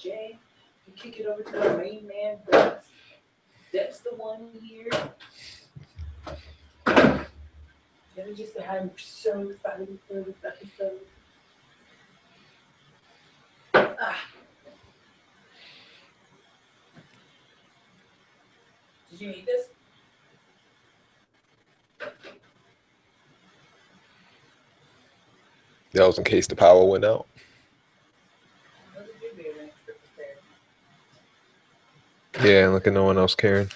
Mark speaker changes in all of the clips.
Speaker 1: Jay. You kick it over to the main man, Dex. Dex the one here. And just I'm so excited for this episode. Did you eat this?
Speaker 2: That was in case the power went out. Yeah, look at no one else caring.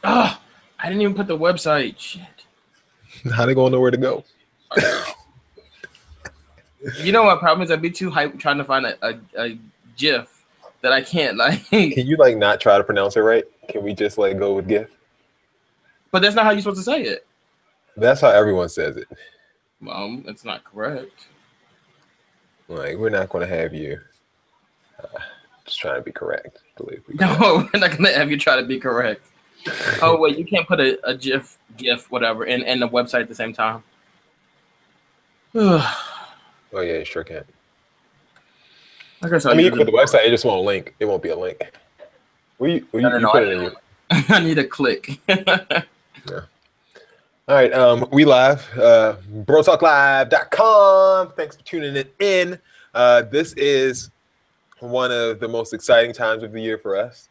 Speaker 3: Ah, I didn't even put the website. Shit.
Speaker 2: How they gonna know where to go?
Speaker 3: You know what problem is? I'd be too hyped trying to find a GIF that I can't like.
Speaker 2: Can you like not try to pronounce it right? Can we just like go with GIF?
Speaker 3: But that's not how you're supposed to say it.
Speaker 2: That's how everyone says it.
Speaker 3: It's not correct.
Speaker 2: Like, we're not going to have you just trying to be correct. Believe me.
Speaker 3: No, we're not going to have you try to be correct. Oh, wait, you can't put a GIF, whatever, and the website at the same time.
Speaker 2: Oh, yeah, you sure can.
Speaker 3: I guess
Speaker 2: I mean, you can put the website, it just won't link. It won't be a link. You put it in your...
Speaker 3: I need a click.
Speaker 2: Yeah. All right, we live, brotalklive.com. Thanks for tuning it in. This is one of the most exciting times of the year for us,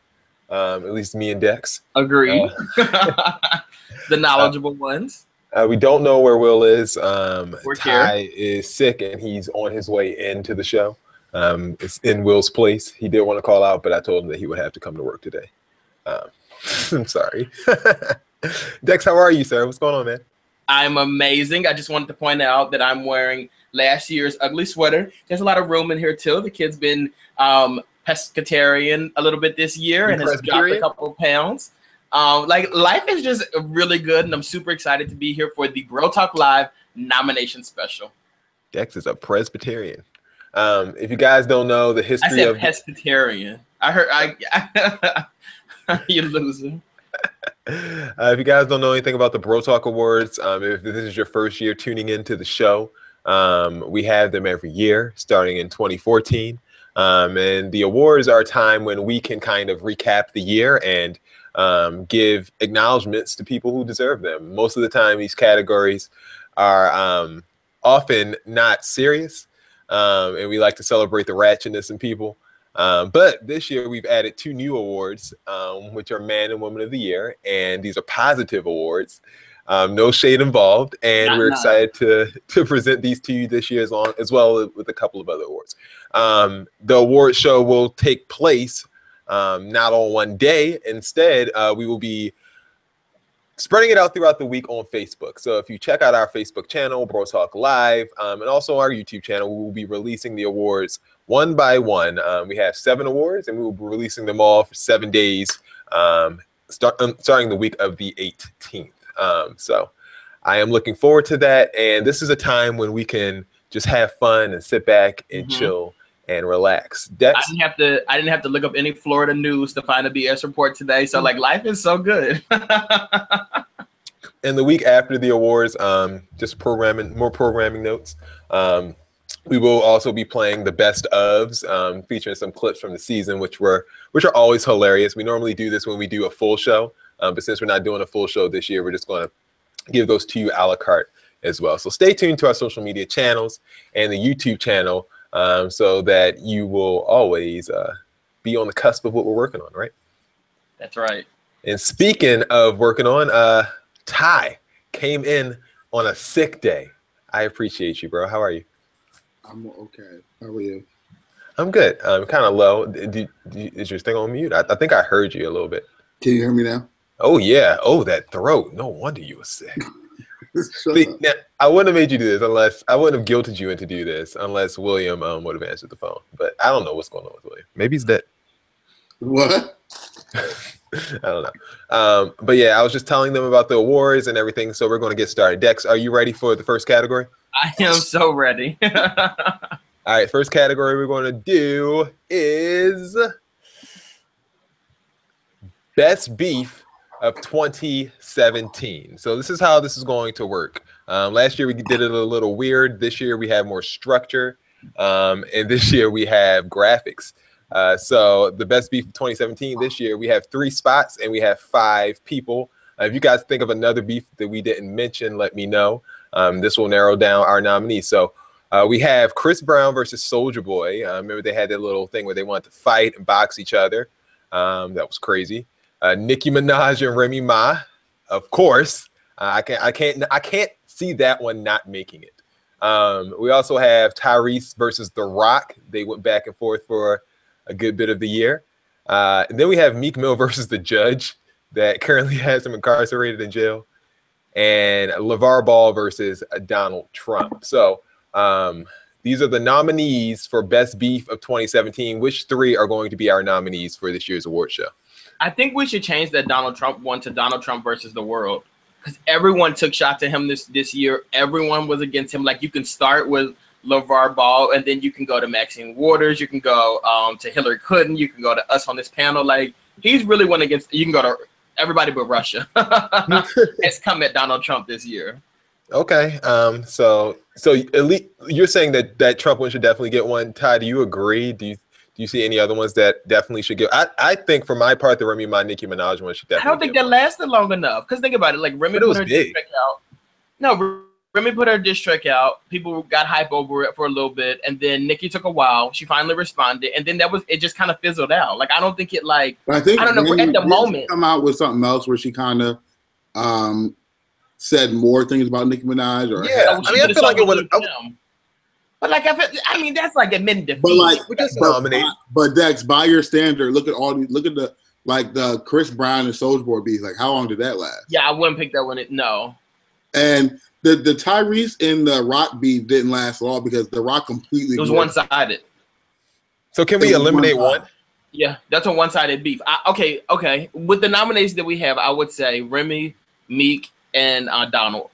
Speaker 2: at least me and Dex.
Speaker 3: Agreed. The knowledgeable ones.
Speaker 2: We don't know where Will is.
Speaker 3: We're
Speaker 2: Ty
Speaker 3: here.
Speaker 2: is sick, and he's on his way into the show. It's in Will's place. He did want to call out, but I told him that he would have to come to work today. I'm sorry. Dex, how are you, sir? What's going on, man?
Speaker 3: I'm amazing. I just wanted to point out that I'm wearing last year's ugly sweater. There's a lot of room in here, too. The kid's been pescatarian a little bit this year and has dropped a couple of pounds. Like, life is just really good, and I'm super excited to be here for the Bro Talk Live nomination special.
Speaker 2: Dex is a Presbyterian. If you guys don't know the history of...
Speaker 3: I said pescatarian. I heard... You loser.
Speaker 2: If you guys don't know anything about the Bro Talk Awards, if this is your first year tuning into the show, we have them every year starting in 2014. And the awards are a time when we can kind of recap the year and give acknowledgments to people who deserve them. Most of the time, these categories are often not serious, and we like to celebrate the ratchetness in people. But this year we've added 2 new awards, which are Man and Woman of the Year, and these are positive awards. No shade involved, and we're excited to present these to you this year as well with a couple of other awards. The award show will take place not on one day. Instead, we will be spreading it out throughout the week on Facebook. So if you check out our Facebook channel, Bro Talk Live, and also our YouTube channel, we will be releasing the awards one by one. We have 7 awards, and we will be releasing them all for 7 days, starting the week of the 18th. So I am looking forward to that. And this is a time when we can just have fun and sit back and chill and relax. Dex?
Speaker 3: I didn't have to look up any Florida news to find a BS report today. So like life is so good.
Speaker 2: And the week after the awards, just more programming notes. We will also be playing the best ofs, featuring some clips from the season, which are always hilarious. We normally do this when we do a full show, but since we're not doing a full show this year, we're just going to give those to you a la carte as well. So stay tuned to our social media channels and the YouTube channel, so that you will always be on the cusp of what we're working on, right?
Speaker 3: That's right.
Speaker 2: And speaking of working on, Ty came in on a sick day. I appreciate you, bro. How are you?
Speaker 4: I'm okay. How are you?
Speaker 2: I'm good. I'm kind of low. Is your thing on mute? I think I heard you a little bit.
Speaker 4: Can you hear me now?
Speaker 2: Oh, yeah. Oh, that throat. No wonder you were sick. See, now, I wouldn't have made you do this I wouldn't have guilted you into do this unless William would have answered the phone. But I don't know what's going on with William. Maybe he's dead.
Speaker 4: What?
Speaker 2: I don't know. But yeah, I was just telling them about the awards and everything. So we're going to get started. Dex, are you ready for the first category?
Speaker 3: I am so ready.
Speaker 2: All right, first category we're going to do is Best Beef of 2017. So this is how this is going to work. Last year we did it a little weird. This year we have more structure, and this year we have graphics. So the best beef of 2017 this year, we have 3 spots and we have 5 people. If you guys think of another beef that we didn't mention, let me know. This will narrow down our nominees. So we have Chris Brown versus Soulja Boy. Remember they had that little thing where they wanted to fight and box each other. That was crazy. Nicki Minaj and Remy Ma, of course. I can't see that one not making it. We also have Tyrese versus The Rock. They went back and forth for a good bit of the year. And then we have Meek Mill versus the Judge that currently has him incarcerated in jail. And LeVar Ball versus Donald Trump. So these are the nominees for Best Beef of 2017. Which 3 are going to be our nominees for this year's award show?
Speaker 3: I think we should change that Donald Trump one to Donald Trump versus the world. Because everyone took shots at him this year. Everyone was against him. Like, you can start with LeVar Ball, and then you can go to Maxine Waters. You can go to Hillary Clinton. You can go to us on this panel. Like, he's really went against. You can go to everybody but Russia. It's come at Donald Trump this year.
Speaker 2: Okay. So at least you're saying that Trump one should definitely get one. Ty, do you agree? Do you see any other ones that definitely should get? I think for my part, the Remy Ma, Nicki Minaj one should definitely.
Speaker 3: I don't think that lasted long enough. Because think about it, like Remy put her diss track out. No, Remy put her diss track out. People got hype over it for a little bit, and then Nicki took a while. She finally responded, and then it just kind of fizzled out. Like, I don't think it like.
Speaker 4: I don't
Speaker 3: know. At the moment,
Speaker 4: come out with something else where she kind of said more things about Nicki Minaj. Or
Speaker 2: yeah, I feel like it would.
Speaker 3: But like, I mean, that's like admitting defeat.
Speaker 4: But like,
Speaker 2: we just nominate.
Speaker 4: But Dex, by your standard, look at the Chris Brown and Soulja Boy beef. Like, how long did that last?
Speaker 3: Yeah, I wouldn't pick that one. No.
Speaker 4: And the Tyrese and the Rock beef didn't last long because the Rock completely.
Speaker 3: It was one-sided.
Speaker 2: So can we eliminate one?
Speaker 3: Yeah, that's a one-sided beef. Okay. With the nominations that we have, I would say Remy, Meek, and Donald.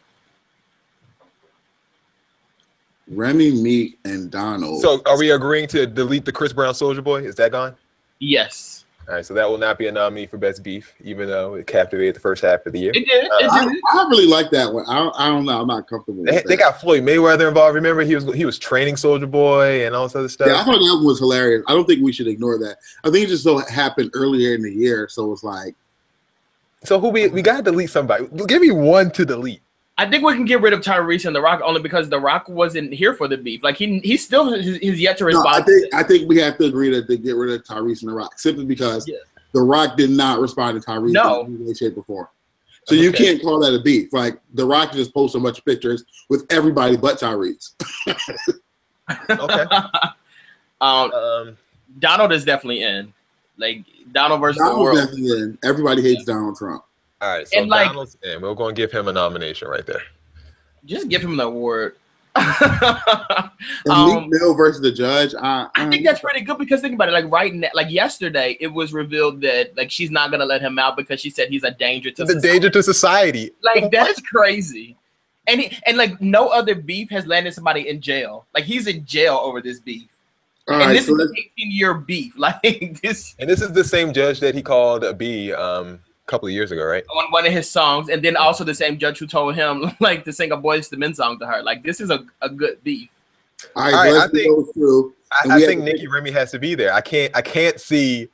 Speaker 4: Remy, Meek, and Donald.
Speaker 2: So are we agreeing to delete the Chris Brown Soulja Boy? Is that gone?
Speaker 3: Yes.
Speaker 2: All right, so that will not be a nominee for Best Beef, even though it captivated the first half of the year.
Speaker 3: It did.
Speaker 4: I really like that one. I don't know. I'm not comfortable with
Speaker 2: They got Floyd Mayweather involved. Remember, he was training Soulja Boy and all this other stuff.
Speaker 4: Yeah, I thought that one was hilarious. I don't think we should ignore that. I think it just so happened earlier in the year, so it's like.
Speaker 2: So we got to delete somebody. Give me one to delete.
Speaker 3: I think we can get rid of Tyrese and The Rock only because The Rock wasn't here for the beef. Like he still is yet to respond.
Speaker 4: No, I think we have to agree that they get rid of Tyrese and The Rock simply because The Rock did not respond to Tyrese in any way, shape, or form. So you can't call that a beef. Like The Rock just posted a bunch of pictures with everybody but Tyrese.
Speaker 2: Okay.
Speaker 3: Donald is definitely in. Like Donald versus
Speaker 4: Donald's
Speaker 3: the world.
Speaker 4: definitely in. Everybody hates Donald Trump.
Speaker 2: All right, so Donald's in. We're going to give him a nomination right there.
Speaker 3: Just give him the award.
Speaker 4: And Meek Mill versus the Judge. I
Speaker 3: think that's pretty good because think about it. Like right now, like yesterday, it was revealed that like she's not gonna let him out because she said he's a danger to society.
Speaker 2: Danger to society.
Speaker 3: Like that is crazy. And like no other beef has landed somebody in jail. Like he's in jail over this beef. And this is an 18-year beef. Like this.
Speaker 2: And this is the same judge that he called a B couple of years ago, right?
Speaker 3: On one of his songs, and then also the same judge who told him like to sing a Boyz II Men song to her. Like this is a good beef.
Speaker 4: All right, I
Speaker 2: think Nicki Remy has to be there. I can't see.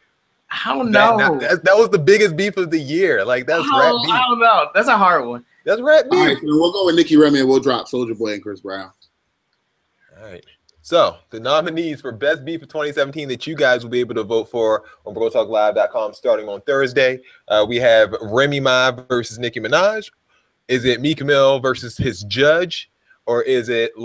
Speaker 3: I don't know.
Speaker 2: That was the biggest beef of the year. Like that's rap beef.
Speaker 3: I don't know. That's a hard one.
Speaker 2: That's rap beef.
Speaker 4: All right, so we'll go with Nicki Remy and we'll drop Soulja Boy and Chris Brown.
Speaker 2: All right. So the nominees for Best Beef of 2017 that you guys will be able to vote for on BroTalkLive.com starting on Thursday. We have Remy Ma versus Nicki Minaj. Is it Meek Mill versus his judge? Or is it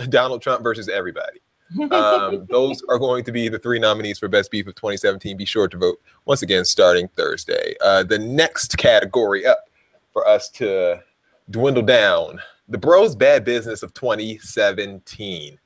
Speaker 2: Donald Trump versus everybody? Those are going to be the 3 nominees for Best Beef of 2017. Be sure to vote once again starting Thursday. The next category up for us to dwindle down, the Bros Bad Business of 2017.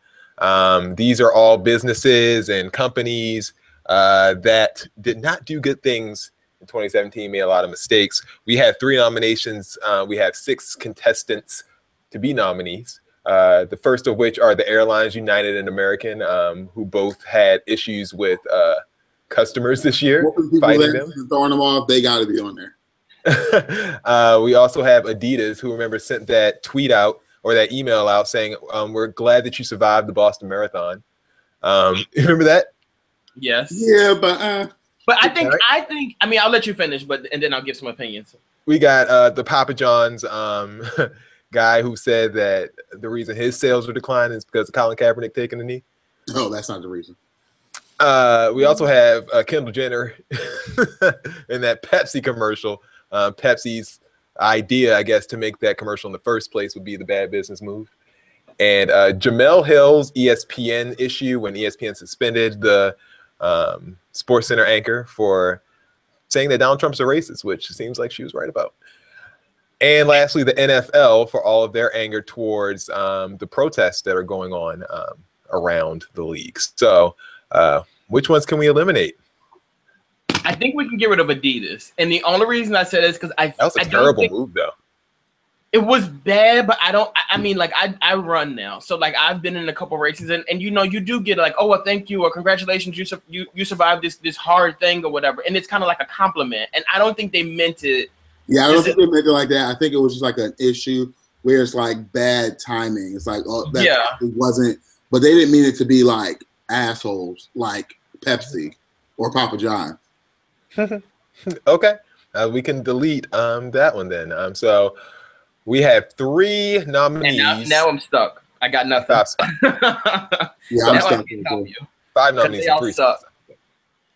Speaker 2: These are all businesses and companies that did not do good things in 2017, made a lot of mistakes. We have 3 nominations. We have 6 contestants to be nominees. The first of which are the airlines, United and American, who both had issues with customers this year, fighting them.
Speaker 4: Throwing them off, they got to be on there.
Speaker 2: We also have Adidas, who remember sent that tweet out or that email out saying, "We're glad that you survived the Boston Marathon." Remember that?
Speaker 3: Yes.
Speaker 4: Yeah, but
Speaker 3: I think. I mean, I'll let you finish, and then I'll give some opinions.
Speaker 2: We got the Papa John's guy who said that the reason his sales were declining is because of Colin Kaepernick taking the knee.
Speaker 4: No, that's not the reason.
Speaker 2: We also have Kendall Jenner in that Pepsi commercial. Pepsi's idea, I guess, to make that commercial in the first place would be the bad business move. And Jamel Hill's ESPN issue when ESPN suspended the SportsCenter anchor for saying that Donald Trump's a racist, which seems like she was right about. And lastly, the NFL for all of their anger towards the protests that are going on around the league. So which ones can we eliminate?
Speaker 3: I think we can get rid of Adidas. And the only reason I said it is because
Speaker 2: that was a terrible move, though.
Speaker 3: It was bad, but I mean, like, I run now. So, like, I've been in a couple races, and you know, you do get, like, oh, well, thank you, or congratulations, you survived this hard thing or whatever. And it's kind of like a compliment. And I don't think they meant it.
Speaker 4: Yeah, I don't think they meant it like that. I think it was just like an issue where it's like bad timing. It's like, oh, that it wasn't, but they didn't mean it to be like assholes like Pepsi or Papa John.
Speaker 2: Okay, we can delete that one then. So we have 3 nominees.
Speaker 3: And now I'm stuck. I got nothing.
Speaker 4: Yeah, I'm stuck.
Speaker 2: 5 nominees and 3
Speaker 3: suck.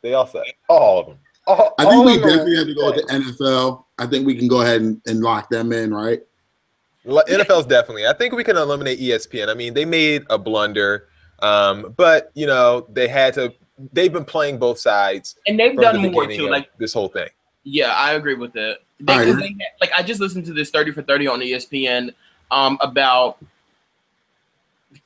Speaker 2: They all suck. All of them.
Speaker 4: I think we definitely have to go with the NFL. I think we can go ahead and lock them in, right?
Speaker 2: NFL's definitely. I think we can eliminate ESPN. I mean, they made a blunder, but you know they had to. They've been playing both sides,
Speaker 3: and they've done more too. Like
Speaker 2: this whole thing.
Speaker 3: Yeah, I agree with that. Like I just listened to this 30 for 30 on ESPN about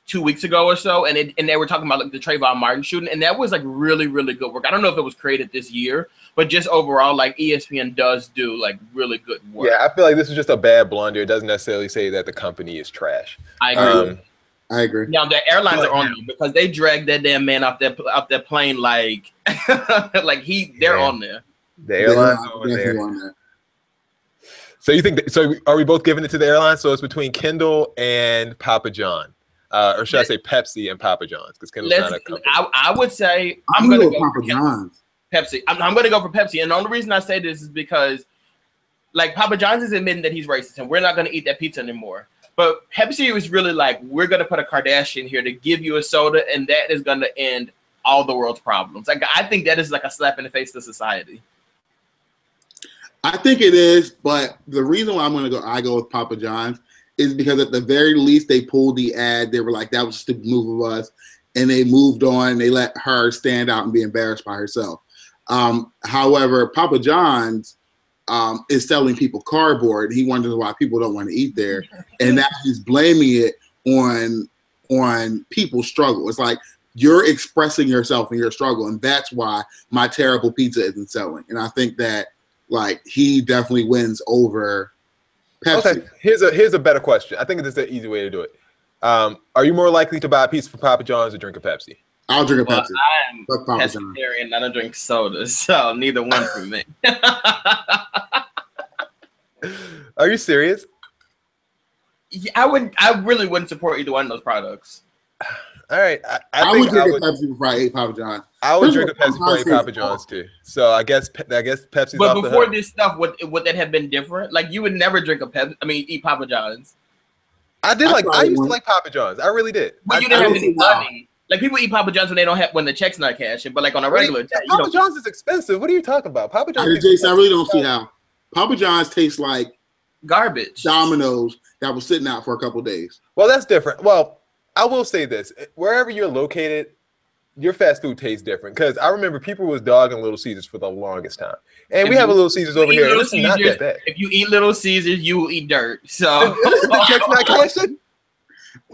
Speaker 3: 2 weeks ago or so, and they were talking about like the Trayvon Martin shooting, and that was like really, really good work. I don't know if it was created this year, but just overall, like ESPN does do like really good work.
Speaker 2: Yeah, I feel like this is just a bad blunder. It doesn't necessarily say that the company is trash.
Speaker 3: I agree.
Speaker 4: I agree.
Speaker 3: Now the airlines are on them because they dragged that damn man off that plane like like they're on there.
Speaker 2: The airlines are on there. So you think? So are we both giving it to the airlines? So it's between Kendall and Papa John, or should I say Pepsi and Papa John's? Because Kendall's not a company.
Speaker 3: I would say
Speaker 4: I'm going to go Papa John's.
Speaker 3: Pepsi. I'm going to go for Pepsi, and the only reason I say this is because, like, Papa John's is admitting that he's racist, and we're not going to eat that pizza anymore. But Pepsi was really like, we're going to put a Kardashian here to give you a soda, and that is going to end all the world's problems. Like, I think that is like a slap in the face to society.
Speaker 4: I think it is, but the reason why I go with Papa John's is because at the very least they pulled the ad. They were like, that was a stupid move of us, and they moved on. They let her stand out and be embarrassed by herself. However, Papa John's is selling people cardboard. He wonders why people don't want to eat there, and now he's blaming it on people's struggle. It's like you're expressing yourself in your struggle, and that's why my terrible pizza isn't selling. And I think that like he definitely wins over Pepsi.
Speaker 2: Okay, here's a better question. I think this is an easy way to do it. Are you more likely to buy a pizza from Papa John's or drink a Pepsi?
Speaker 4: I'll drink a Pepsi.
Speaker 3: I'm pescatarian. I don't drink soda, so neither one for me.
Speaker 2: Are you serious?
Speaker 3: Yeah, I really wouldn't support either one of those products.
Speaker 2: All right,
Speaker 4: I would drink a Pepsi before I ate Papa John's.
Speaker 2: I would drink a Pepsi before I ate Papa John's too. So I guess Pepsi's.
Speaker 3: But before this stuff, would that have been different? Like you would never drink a Pepsi. I mean, eat Papa John's.
Speaker 2: I used to like Papa John's. I really did.
Speaker 3: But you didn't have any money. Like people eat Papa John's when the check's not cashing, but like on a regular day,
Speaker 2: Papa John's is expensive. What are you talking about? Papa John's.
Speaker 4: Jason, I really don't see how Papa John's tastes like
Speaker 3: garbage.
Speaker 4: Domino's that was sitting out for a couple of days.
Speaker 2: Well, that's different. Well, I will say this: wherever you're located, your fast food tastes different. Because I remember people was dogging Little Caesars for the longest time, and we have a Little Caesars over here. It's not that bad.
Speaker 3: If you eat Little Caesars, you will eat dirt. So
Speaker 2: the check's not cashing.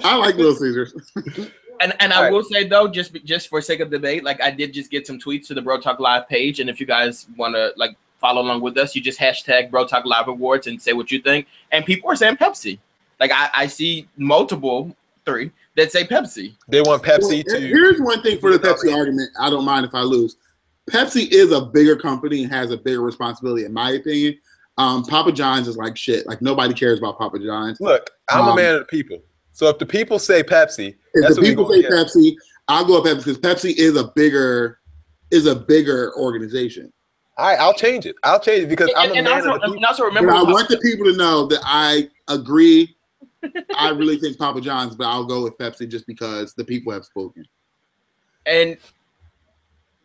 Speaker 4: I like Little Caesars.
Speaker 3: And I will say though, just for sake of debate, like I did just get some tweets to the Bro Talk Live page, and if you guys want to like follow along with us, you just hashtag Bro Talk Live Awards and say what you think. And people are saying Pepsi. Like I see multiple 3 that say Pepsi.
Speaker 2: They want Pepsi to.
Speaker 4: Here's one thing for the Pepsi argument. I don't mind if I lose. Pepsi is a bigger company and has a bigger responsibility, in my opinion. Papa John's is like shit. Like nobody cares about Papa John's.
Speaker 2: Look, I'm a man of the people. So if the people say Pepsi,
Speaker 4: if the people say Pepsi, I'll go with Pepsi because Pepsi is a bigger organization.
Speaker 2: I'll change it. I'll change it because I'm a man of the people.
Speaker 3: And also remember,
Speaker 4: but I want the people to know that I agree. I really think Papa John's, but I'll go with Pepsi just because the people have spoken.
Speaker 3: And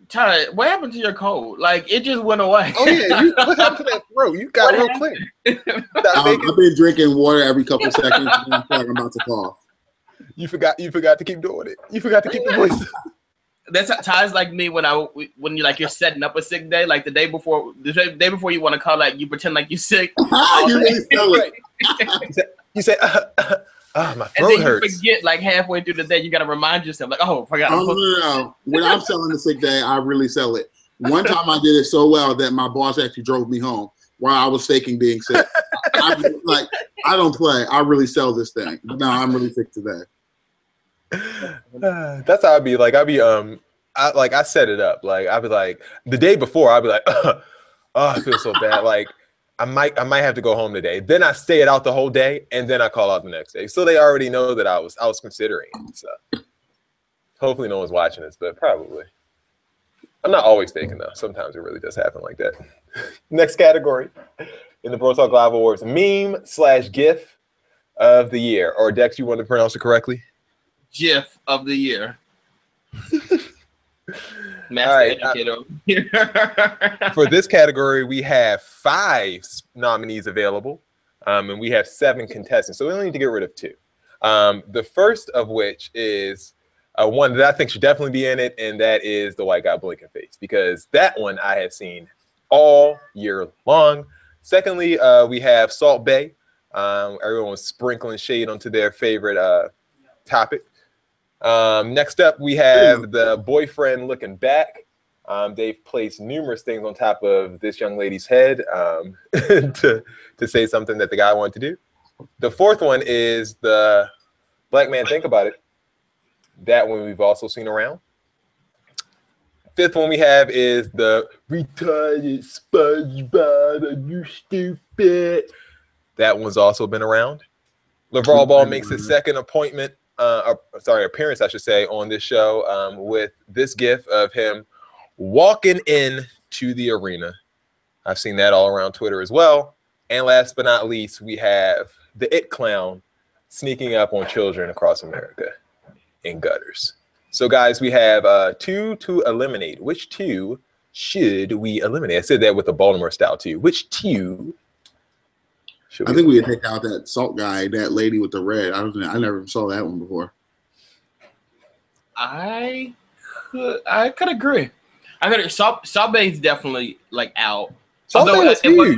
Speaker 3: Tyler, what happened to your cold? Like it just went away.
Speaker 2: Oh yeah, what happened to that throat? You got real clear.
Speaker 4: I've been drinking water every couple seconds. And I feel like I'm about to cough.
Speaker 2: You forgot to keep doing it. You forgot to keep the voice.
Speaker 3: That's Ty's like me when you like you're setting up a sick day, like the day before you want to call, like you pretend like you're sick.
Speaker 4: You really sell it.
Speaker 2: You say, my throat
Speaker 3: and then
Speaker 2: hurts.
Speaker 3: You forget like halfway through the day. You got to remind yourself, like, oh, I forgot.
Speaker 4: Oh no! When I'm selling the sick day, I really sell it. One time I did it so well that my boss actually drove me home while I was faking being sick. I don't play. I really sell this thing. No, I'm really sick today.
Speaker 2: That's how I'd be. Like I set it up. Like I'd be like the day before. I'd be like, oh, I feel so bad. Like I might have to go home today. Then I stay it out the whole day, and then I call out the next day. So they already know that I was considering it. So hopefully no one's watching this, but probably. I'm not always faking though. Sometimes it really does happen like that. Next category in the Bro Talk Live Awards: meme/GIF of the year. Or Dex, you want to pronounce it correctly?
Speaker 3: GIF of the year. Master educator.
Speaker 2: For this category, we have 5 nominees available, and we have 7 contestants. So we only need to get rid of 2. The first of which is one that I think should definitely be in it, and that is the white guy blinking face, because that one I have seen all year long. Secondly, we have Salt Bae. Everyone was sprinkling shade onto their favorite topic. Next up, we have the boyfriend looking back. They've placed numerous things on top of this young lady's head to say something that the guy wanted to do. The fourth one is the black man think about it. That one we've also seen around. Fifth one we have is the retarded SpongeBob, are you stupid? That one's also been around. LeVar Ball makes his second appearance, I should say, on this show with this gif of him walking in to the arena. I've seen that all around Twitter as well. And last but not least, we have the It Clown sneaking up on children across America in gutters. So, guys, we have 2 to eliminate. Which 2 should we eliminate? I said that with a Baltimore style, too. Which 2 should we
Speaker 4: I think we would take out that salt guy, that lady with the red. I never saw that one before.
Speaker 3: I could agree. Salt Bae is definitely like out.
Speaker 2: Although it was huge.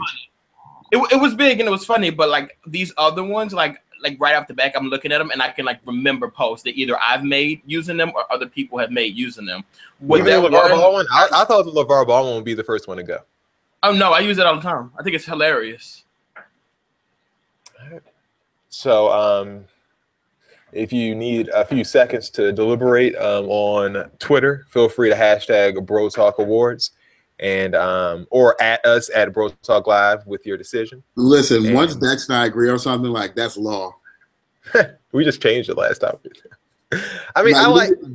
Speaker 3: It was big and it was funny, but like these other ones, like right off the back, I'm looking at them and I can like remember posts that either I've made using them or other people have made using them. With that
Speaker 2: LeVar Ball one, I thought the LeVar Ball one would be the first one to go.
Speaker 3: Oh no, I use it all the time. I think it's hilarious.
Speaker 2: So, if you need a few seconds to deliberate on Twitter, feel free to hashtag Bro Talk Awards and or at us at Bro Talk Live with your decision.
Speaker 4: Listen, once Dex and I agree on something, like that's law.
Speaker 2: We just changed it last time. I mean,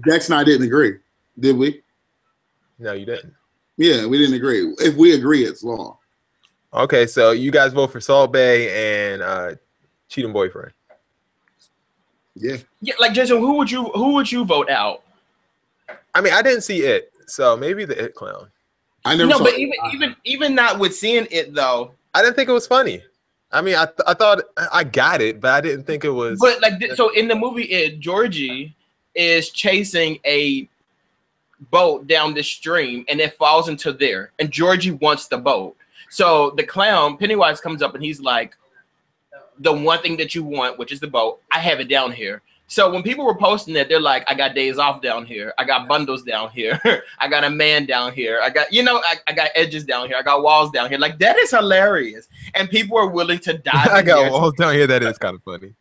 Speaker 4: Dex and I didn't agree, did we?
Speaker 2: No, you didn't.
Speaker 4: Yeah, we didn't agree. If we agree, it's law.
Speaker 2: Okay, so you guys vote for Salt Bae and cheating boyfriend.
Speaker 4: Yeah.
Speaker 3: Yeah, like Jason, who would you vote out?
Speaker 2: I mean, I didn't see it, so maybe the It Clown.
Speaker 4: I never.
Speaker 3: No,
Speaker 4: saw
Speaker 3: but
Speaker 4: it.
Speaker 3: even not with seeing it though.
Speaker 2: I didn't think it was funny. I mean, I thought I got it, but I didn't think it was.
Speaker 3: But like, so in the movie, Georgie is chasing a boat down the stream, and it falls into there, and Georgie wants the boat. So the clown Pennywise comes up, and he's like, "The one thing that you want, which is the boat, I have it down here." So when people were posting that, they're like, I got days off down here. I got bundles down here. I got a man down here. I got, I got edges down here. I got walls down here. Like, that is hilarious. And people are willing to dive
Speaker 2: I got walls down here. That is kind of funny.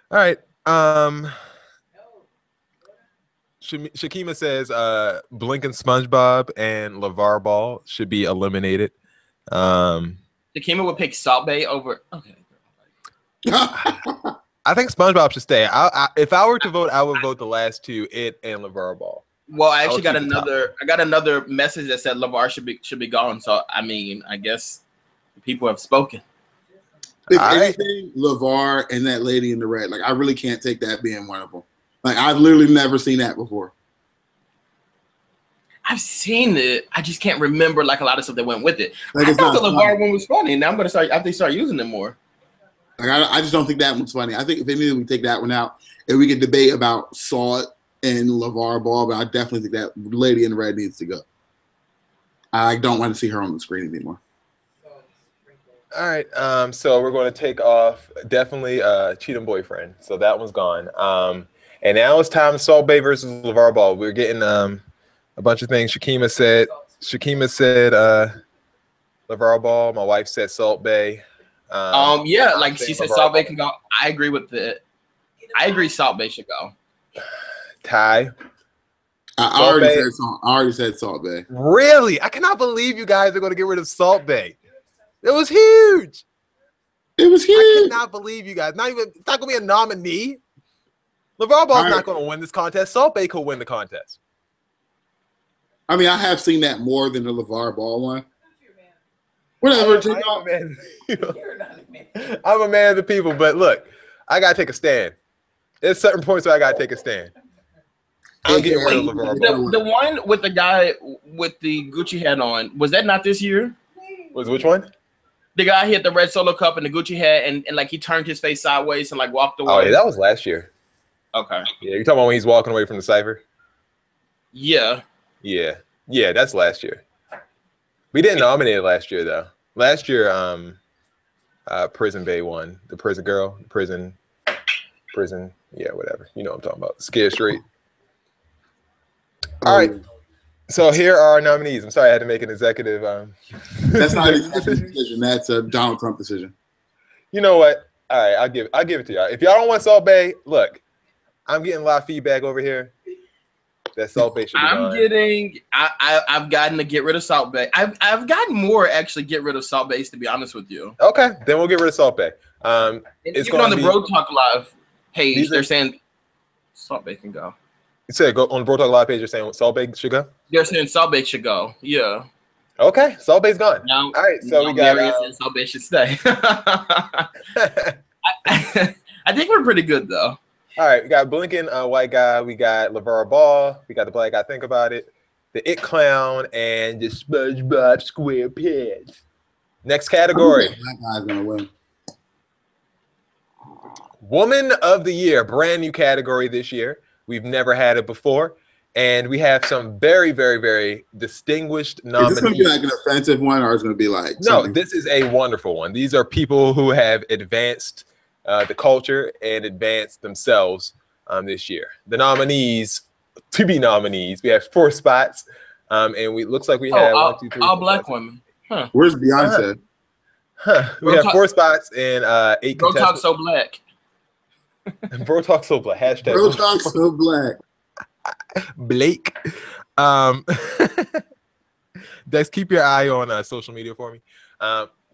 Speaker 2: All right. Shakima says Blink and SpongeBob and LeVar Ball should be eliminated.
Speaker 3: Shakima would pick Salt Bae over. Okay.
Speaker 2: I think SpongeBob should stay. If I were to vote, I would vote the last two, it and LeVar Ball.
Speaker 3: Well, I actually got another. I got another message that said LeVar should be gone. So I mean, I guess the people have spoken.
Speaker 4: If anything, LeVar and that lady in the red, like I really can't take that being one of them. Like I've literally never seen that before.
Speaker 3: I've seen it. I just can't remember like a lot of stuff that went with it.
Speaker 4: Like,
Speaker 3: I thought the LeVar one was funny. Now I'm gonna start. I think start using it more.
Speaker 4: Like I just don't think that one's funny. I think if anything, we take that one out and we could debate about Salt and LeVar Ball, but I definitely think that lady in red needs to go. I don't want to see her on the screen anymore.
Speaker 2: All right, so we're going to take off definitely Cheatham Boyfriend. So that one's gone. And now it's time Salt Bae versus LeVar Ball. We're getting a bunch of things. Shakima said LeVar Ball. My wife said Salt Bae.
Speaker 3: Yeah, like she said Salt Bae can go. I agree with it. I agree Salt Bae should go.
Speaker 2: Ty.
Speaker 4: I already said Salt Bae.
Speaker 2: Really? I cannot believe you guys are going to get rid of Salt Bae. It was huge.
Speaker 4: It was huge.
Speaker 2: I cannot believe you guys. It's not going to be a nominee. LeVar Ball's not going to win this contest. Salt Bae could win the contest.
Speaker 4: I mean, I have seen that more than the LeVar Ball one. Whatever.
Speaker 2: I'm a man of the people, but look, I got to take a stand. There's certain points where I got to take a stand. I'm getting rid of LeVar Ball.
Speaker 3: The one with the guy with the Gucci hat on, was that not this year?
Speaker 2: Was which one?
Speaker 3: The guy hit the red Solo cup and the Gucci hat, and like he turned his face sideways and like walked away.
Speaker 2: Oh yeah, that was last year.
Speaker 3: Okay.
Speaker 2: Yeah, you're talking about when he's walking away from the cipher?
Speaker 3: Yeah.
Speaker 2: Yeah, that's last year. We didn't nominate it last year though. Last year, Prison Bae won. The prison girl, prison. Yeah, whatever. You know what I'm talking about. Scared Straight. All right. So here are our nominees. I'm sorry I had to make an executive.
Speaker 4: That's not an executive decision. That's a Donald Trump decision.
Speaker 2: You know what? All right, I'll give it to y'all. If y'all don't want Salt Bae, look, I'm getting a lot of feedback over here. That Salt Bae should be
Speaker 3: I've gotten to get rid of Salt Bae. I've gotten more actually get rid of Salt Bae, to be honest with you.
Speaker 2: Okay, then we'll get rid of Salt Bae.
Speaker 3: It's even on the Bro Talk Live page, they're saying Salt Bae can go.
Speaker 2: You said go on the Bro Talk Live page. You're saying Salt Bae should go.
Speaker 3: They're saying Salt Bae should go. Yeah.
Speaker 2: Okay, Salt Bae's gone.
Speaker 3: Now,
Speaker 2: all right, so we got
Speaker 3: Salt Bae should stay. I think we're pretty good though.
Speaker 2: All right, we got Blinking White Guy. We got LeVar Ball. We got the Black Guy. Think About It. The It Clown and the SpongeBob SquarePants. Next category.
Speaker 4: That guy's gonna win.
Speaker 2: Woman of the Year, brand new category this year. We've never had it before. And we have some very, very, very distinguished nominees.
Speaker 4: Is this going to be like an offensive one or is it going to be like
Speaker 2: something? No, this is a wonderful one. These are people who have advanced the culture and advanced themselves this year. The nominees, to be nominees, we have 4 spots. And we looks like we have
Speaker 3: all black women. Huh.
Speaker 4: Where's Beyonce?
Speaker 2: We have 4 spots and 8
Speaker 3: Bro Talk So Black.
Speaker 2: Bro Talk So Black. Hashtag
Speaker 4: Bro Talk So Black.
Speaker 2: Blake. Dex, keep your eye on social media for me.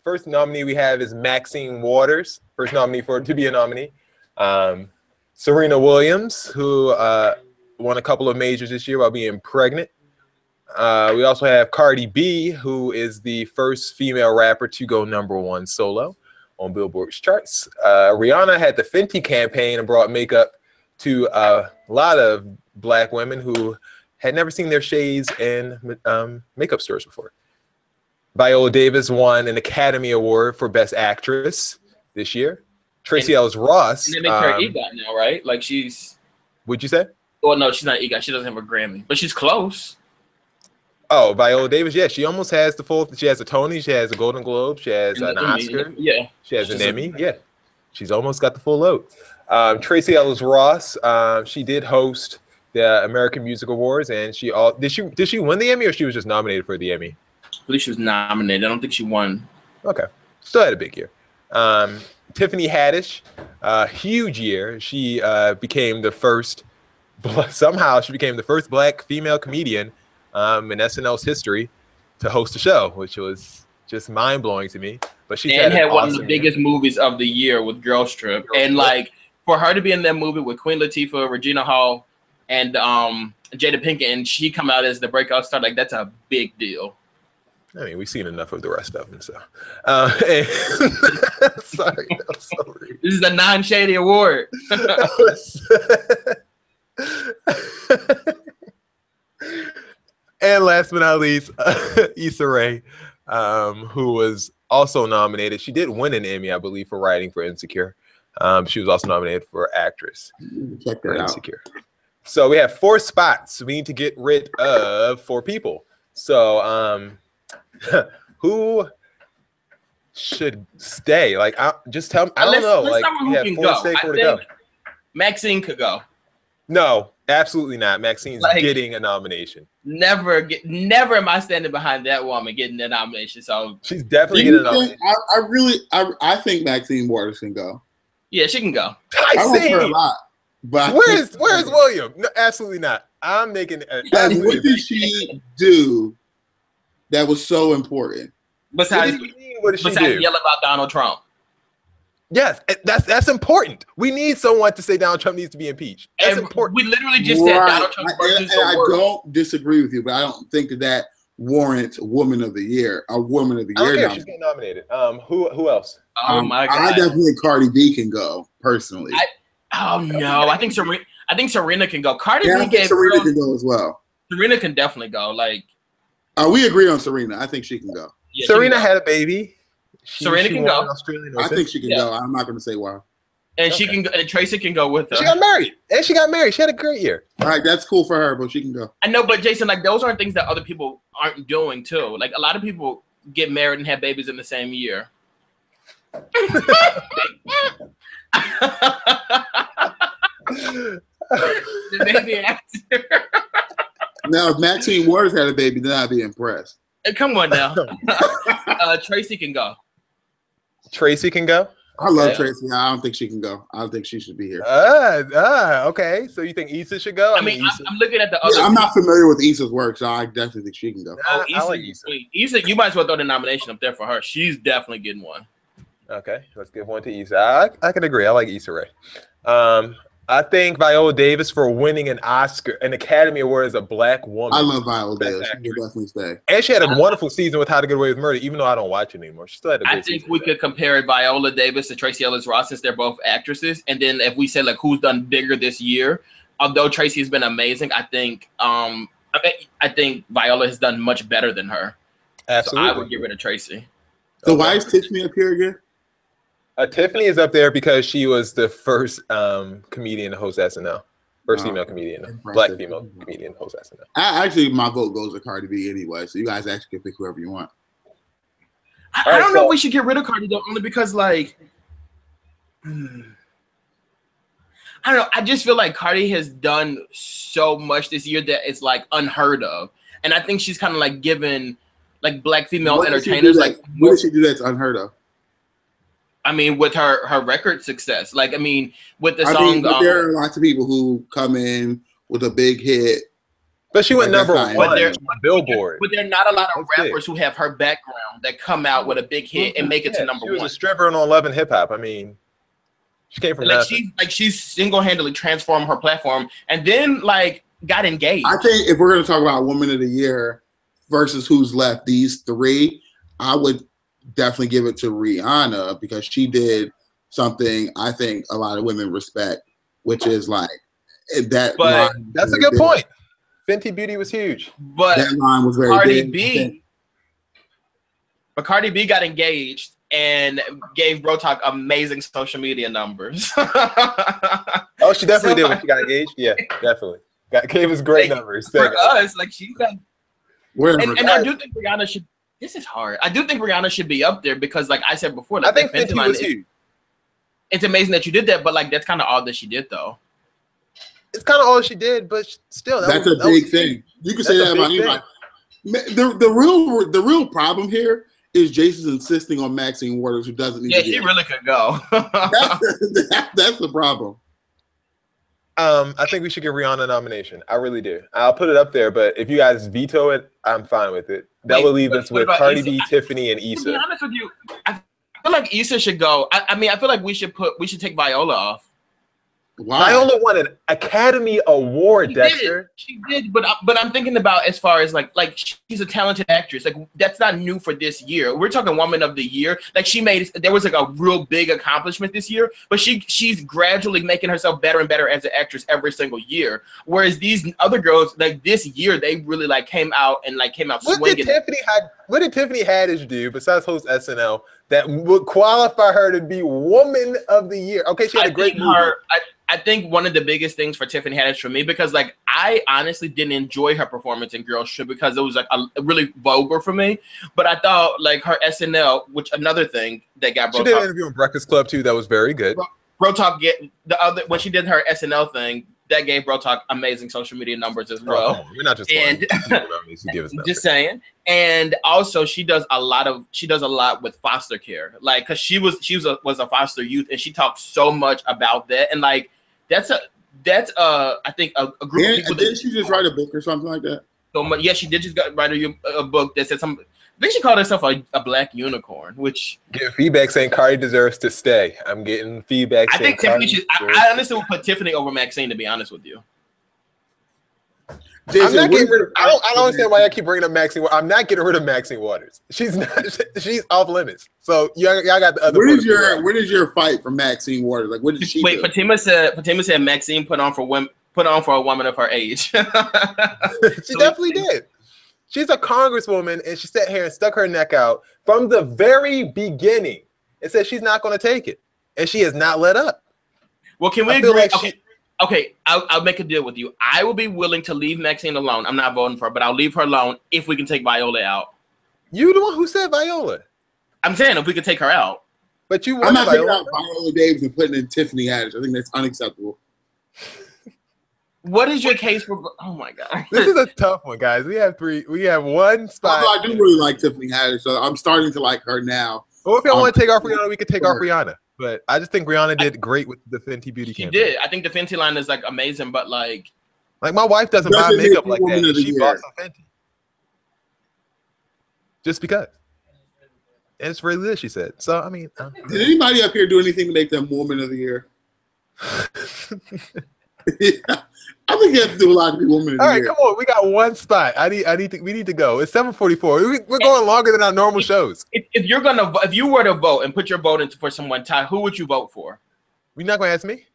Speaker 2: First nominee we have is Maxine Waters. First nominee to be a nominee. Serena Williams, who won a couple of majors this year while being pregnant. We also have Cardi B, who is the first female rapper to go #1 solo on Billboard's charts. Rihanna had the Fenty campaign and brought makeup to a lot of black women who had never seen their shades in makeup stores before. Viola Davis won an Academy Award for Best Actress this year. Tracee Ellis Ross.
Speaker 3: And they make her EGOT now, right? Like she's.
Speaker 2: What'd you say?
Speaker 3: Well, no, she's not EGOT. She doesn't have a Grammy, but she's close.
Speaker 2: Oh, Viola Davis, yeah, she almost has the full. She has a Tony, she has a Golden Globe, she has an Oscar,
Speaker 3: yeah,
Speaker 2: she has an Emmy, yeah, she's almost got the full load. Tracee Ellis Ross, she did host the American Music Awards, and did she win the Emmy or she was just nominated for the Emmy?
Speaker 3: I believe she was nominated. I don't think she won.
Speaker 2: Okay, still had a big year. Tiffany Haddish, huge year. She became the first somehow she became the first Black female comedian in SNL's history to host a show, which was just mind blowing to me. But she
Speaker 3: had one of the biggest movies of the year with Girls Trip, and like for her to be in that movie with Queen Latifah, Regina Hall, and Jada Pinkett, and she come out as the breakout star, like that's a big deal.
Speaker 2: I mean, we've seen enough of the rest of them, so. Sorry, that was so rude.
Speaker 3: This is a non-shady award.
Speaker 2: And last but not least, Issa Rae, who was also nominated. She did win an Emmy, I believe, for writing for Insecure. She was also nominated for actress for Insecure. So we have 4 spots. We need to get rid of 4 people. So who should stay? Like, just tell me. I don't know. Like, we have 4 to stay, 4 to go.
Speaker 3: Maxine could go.
Speaker 2: No, absolutely not. Maxine's getting a nomination.
Speaker 3: Never am I standing behind that woman getting the nomination. So
Speaker 2: she's definitely getting a nomination.
Speaker 4: I think Maxine Waters can go.
Speaker 3: Yeah, she can go.
Speaker 4: I like her a lot. But
Speaker 2: where's William? No, absolutely not. I'm making.
Speaker 4: What did she do that was so important?
Speaker 3: Besides
Speaker 2: what did she do?
Speaker 3: Yell about Donald Trump.
Speaker 2: Yes, that's important. We need someone to say Donald Trump needs to be impeached. That's important.
Speaker 3: We literally just said Donald Trump versus the world.
Speaker 4: I don't disagree with you, but I don't think that warrants Woman of the Year. A Woman of the Year.
Speaker 2: I don't care if she's getting nominated. Who else?
Speaker 3: Oh my God!
Speaker 4: I definitely think Cardi B can go personally.
Speaker 3: I think Serena can go. Cardi B
Speaker 4: can go as well.
Speaker 3: Serena can definitely go. Like,
Speaker 4: we agree on Serena. I think she can go.
Speaker 2: Yeah, Serena had a baby.
Speaker 3: Serena can go.
Speaker 4: I think she can go. I'm not going to say why.
Speaker 3: And she can go, and Tracy can go with her.
Speaker 2: She got married. She had a great year.
Speaker 4: All right, that's cool for her, but she can go.
Speaker 3: I know, but Jason, like those aren't things that other people aren't doing too. Like a lot of people get married and have babies in the same year. The baby actor.
Speaker 4: Now, if Maxine Waters had a baby, then I'd be impressed.
Speaker 3: Come on now. Tracy can go.
Speaker 2: Tracy can go?
Speaker 4: I love Tracy. I don't think she can go. I don't think she should be here.
Speaker 2: Okay. So you think Issa should go?
Speaker 3: I'm looking at the other.
Speaker 4: I'm not familiar with Issa's work, so I definitely think she can go.
Speaker 3: I like Issa. Issa, you might as well throw the nomination up there for her. She's definitely getting one.
Speaker 2: Okay, let's give one to Issa. I can agree. I like Issa Rae. I think Viola Davis for winning an Academy Award as a Black woman.
Speaker 4: I love Viola Davis. She will definitely stay.
Speaker 2: And she had a wonderful season with How to Get Away with Murder, even though I don't watch it anymore. She still had a good season.
Speaker 3: I think we could compare Viola Davis to Tracee Ellis Ross since they're both actresses. And then if we say like who's done bigger this year, although Tracee has been amazing, I think Viola has done much better than her.
Speaker 2: Absolutely.
Speaker 3: So I would get rid of Tracee.
Speaker 4: So why is Tiffany up here again?
Speaker 2: Tiffany is up there because she was the first comedian to host SNL. First female comedian, Black female comedian to host SNL.
Speaker 4: Actually, my vote goes to Cardi B anyway, so you guys actually can pick whoever you want.
Speaker 3: I don't know if we should get rid of Cardi though, only because like, I don't know. I just feel like Cardi has done so much this year that it's like unheard of. And I think she's kind of like given like Black female entertainers like.
Speaker 4: What did she do that's unheard of?
Speaker 3: I mean, with her record success, like I mean, with the song,
Speaker 4: there are lots of people who come in with a big hit,
Speaker 2: but she went number one on Billboard.
Speaker 3: But there are not a lot of rappers who have her background that come out with a big hit and make it to number one.
Speaker 2: She was a stripper on Love and Hip Hop. I mean, she came from nothing.
Speaker 3: She's single-handedly transformed her platform, and then like got engaged.
Speaker 4: I think if we're going to talk about Woman of the Year versus who's left, these three, I would definitely give it to Rihanna because she did something I think a lot of women respect, which is like that.
Speaker 2: But that's a good point. Fenty Beauty was huge,
Speaker 3: but
Speaker 4: that line was very
Speaker 3: Cardi
Speaker 4: big.
Speaker 3: B. But Cardi B got engaged and gave Bro Talk amazing social media numbers.
Speaker 2: Oh, she definitely did when she got engaged. Yeah, definitely. Gave us great numbers.
Speaker 3: For us, like she got. And I do think Rihanna should. This is hard. I do think Rihanna should be up there because, like I said before, like
Speaker 2: I think Fenty was huge.
Speaker 3: It's amazing that you did that, but like that's kind of all that she did, though.
Speaker 2: It's kind of all she did, but still,
Speaker 4: that's a big thing. You can say that about anybody. The real problem here is Jason's insisting on Maxine Waters, who doesn't need.
Speaker 3: Yeah, she really could go.
Speaker 4: That's the problem.
Speaker 2: I think we should give Rihanna a nomination. I really do. I'll put it up there, but if you guys veto it, I'm fine with it. That will leave us with Cardi B, Tiffany, and Issa.
Speaker 3: To be honest with you, I feel like Issa should go. I mean, I feel like we should take Viola off.
Speaker 4: Why?
Speaker 2: Viola won an Academy Award, Dexter.
Speaker 3: She did, but I'm thinking about as far as like she's a talented actress. Like that's not new for this year. We're talking Woman of the Year. Like there was like a real big accomplishment this year, but she's gradually making herself better and better as an actress every single year. Whereas these other girls, like this year, they really like came out swinging.
Speaker 2: What did Tiffany Haddish do besides host SNL that would qualify her to be Woman of the Year? Okay, she had a great movie.
Speaker 3: I think one of the biggest things for Tiffany Haddish for me, because like I honestly didn't enjoy her performance in Girls Trip because it was like a really vulgar for me. But I thought like her SNL, which another thing that got
Speaker 2: she did an interview on Breakfast Club too that was very good.
Speaker 3: Bro Talk when she did her SNL thing, that gave Bro Talk amazing social media numbers as well.
Speaker 2: We're not just
Speaker 3: just saying. And also she does a lot with foster care, like because she was a foster youth, and she talks so much about that, and like that's I think a group of people.
Speaker 4: Didn't she just write a book or something like that?
Speaker 3: So much, yeah, she did just write a book that said something. I think she called herself a black unicorn, which
Speaker 2: get feedback saying Cardi deserves to stay. I'm getting feedback.
Speaker 3: I think Tiffany should. I honestly would put Tiffany over Maxine, to be honest with you.
Speaker 2: I'm not getting rid of, I don't understand why I keep bringing up Maxine. I'm not getting rid of Maxine Waters. She's off limits. So y'all got the other.
Speaker 4: Where is your fight for Maxine Waters? Like, what did she?
Speaker 3: Wait, Fatima said Maxine put on for a woman of her age.
Speaker 2: She definitely did. She's a congresswoman, and she sat here and stuck her neck out from the very beginning and said she's not going to take it, and she has not let up.
Speaker 3: Well, can we agree? Okay, I'll make a deal with you. I will be willing to leave Maxine alone. I'm not voting for her, but I'll leave her alone if we can take Viola out.
Speaker 2: You the one who said Viola.
Speaker 3: I'm saying if we could take her out.
Speaker 2: But you
Speaker 4: I'm not taking out Viola Davis and putting in Tiffany Haddish. I think that's unacceptable.
Speaker 3: What is your case for? Oh my God,
Speaker 2: this is a tough one, guys. We have one spot.
Speaker 4: Although I do really like Tiffany Haddish, so I'm starting to like her now.
Speaker 2: Well, if y'all want to take off Rihanna, we could take off Rihanna. But I just think Rihanna did great with the Fenty Beauty campaign.
Speaker 3: She did. I think the Fenty line is like amazing, but like
Speaker 2: my wife doesn't buy makeup like that. She bought some Fenty just because. And it's really good, she said. So I mean,
Speaker 4: did anybody up here do anything to make them Woman of the Year? Yeah. I think you have to do a lot to be Woman of the Year.
Speaker 2: All right, come on. We got one spot. We need to go. It's 7:44. We're going longer than our normal shows.
Speaker 3: If you were to vote and put your vote in for someone, Ty, who would you vote for?
Speaker 2: You're not going to ask me?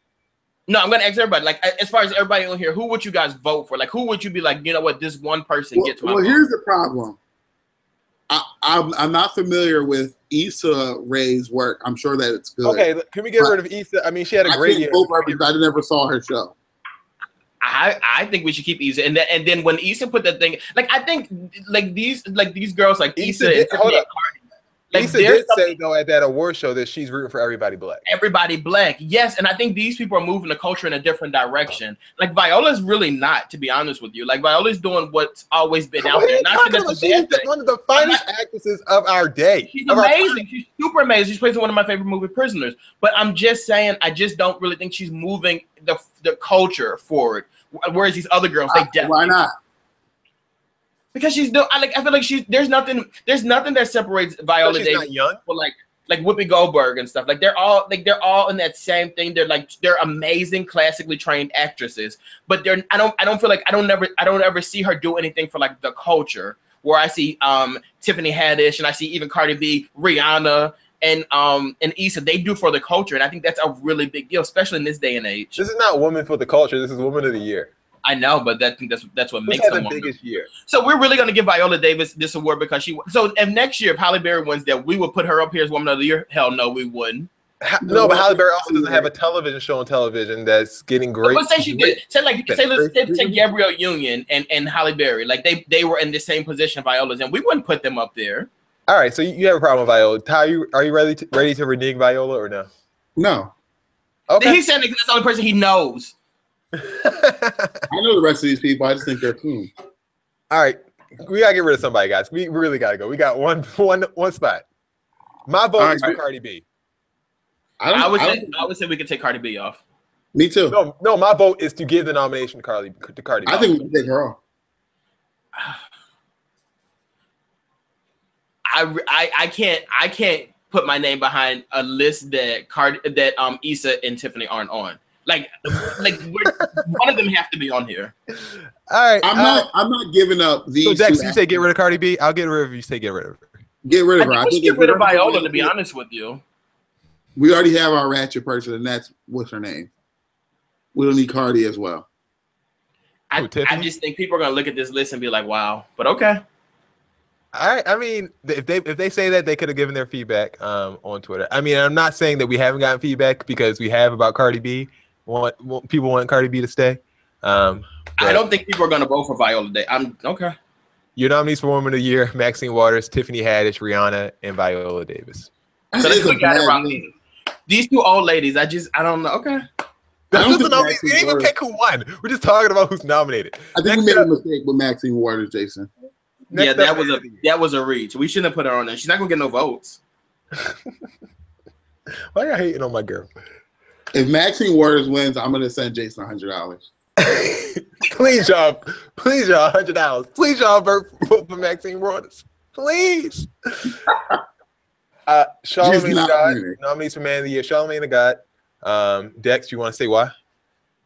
Speaker 2: No,
Speaker 3: I'm going to ask everybody. Like, as far as everybody on here, who would you guys vote for? Like, who would you be like, you know what, this one person gets my vote?
Speaker 4: Well, here's the problem. I'm not familiar with Issa Rae's work. I'm sure that it's good.
Speaker 2: Okay, can we get rid of Issa? I mean, she had a great year.
Speaker 4: I never saw her show.
Speaker 3: I think we should keep Issa, and then when Issa put that thing, like I think like these girls like Issa and Cardi, like
Speaker 2: Issa did say though at that award show that she's rooting for everybody black.
Speaker 3: Everybody black, yes, and I think these people are moving the culture in a different direction. Like Viola's really not, to be honest with you. Like Viola's doing what's always been out there.
Speaker 2: She's one of the finest actresses of our day.
Speaker 3: She's amazing. She's super amazing. She's playing one of my favorite movie, Prisoners. But I'm just saying, I just don't really think she's moving the culture forward. Whereas these other girls, they definitely.
Speaker 4: Why not?
Speaker 3: Because she's doing. I feel like there's nothing that separates Viola Davis from like Whoopi Goldberg and stuff. Like they're all in that same thing. They're amazing, classically trained actresses. But I don't feel like I don't ever see her do anything for like the culture. Where I see Tiffany Haddish and I see even Cardi B, Rihanna, and Issa, they do for the culture, and I think that's a really big deal, especially in this day and age.
Speaker 2: This is not Woman for the Culture. This is Woman of the Year.
Speaker 3: I know, but I think that's what makes them
Speaker 2: the biggest year.
Speaker 3: So we're really going to give Viola Davis this award because she. So if next year, if Halle Berry wins that, we would put her up here as Woman of the Year. Hell no, we wouldn't.
Speaker 2: No, but Halle Berry also doesn't have a television show on television that's getting great.
Speaker 3: But say she did. Say let's take Gabrielle Union and Halle Berry. Like they were in the same position Viola's, and we wouldn't put them up there.
Speaker 2: All right, so you have a problem with Viola. Ty, are you ready to renege Viola or no?
Speaker 4: No.
Speaker 3: Okay. He's saying that's the only person he knows.
Speaker 4: I know the rest of these people. I just think they're cool.
Speaker 2: All right, we gotta get rid of somebody, guys. We really gotta go. We got one spot. My vote is for Cardi B.
Speaker 3: I would say we could take Cardi B off.
Speaker 4: Me too.
Speaker 2: No, my vote is to give the nomination to Cardi B.
Speaker 4: I think we can take her off.
Speaker 3: I can't put my name behind a list that Issa and Tiffany aren't on. Like one of them have to be on here.
Speaker 2: All right,
Speaker 4: I'm not giving up these.
Speaker 2: So Dex, you say get rid of Cardi B. I'll get rid of her. You say get rid of her.
Speaker 4: Get rid of her.
Speaker 3: I think we should get rid of Viola. To be honest with you,
Speaker 4: we already have our ratchet person, and that's what's her name. We don't need Cardi as well.
Speaker 3: I just think people are gonna look at this list and be like, "Wow," but okay.
Speaker 2: I mean, if they say that, they could have given their feedback on Twitter. I mean, I'm not saying that we haven't gotten feedback because we have about Cardi B. People want Cardi B to stay.
Speaker 3: I don't think people are going to vote for Viola Day. I'm okay.
Speaker 2: Your nominees for Woman of the Year: Maxine Waters, Tiffany Haddish, Rihanna, and Viola Davis.
Speaker 3: So they got it wrong. These two old ladies, I don't know. Okay.
Speaker 2: We didn't even pick who won. We're just talking about who's nominated.
Speaker 4: I think we made a mistake with Maxine Waters, Jason.
Speaker 3: Yeah, that was a reach. We shouldn't have put her on there. She's not gonna get no votes.
Speaker 2: Why are you hating on my girl?
Speaker 4: If Maxine Waters wins, I'm gonna send Jason $100.
Speaker 2: Please, y'all, $100. Please, y'all, vote for Maxine Waters. Please. Charlamagne the God, nominees for Man of the Year: Charlamagne the God. Dex, you want to say why?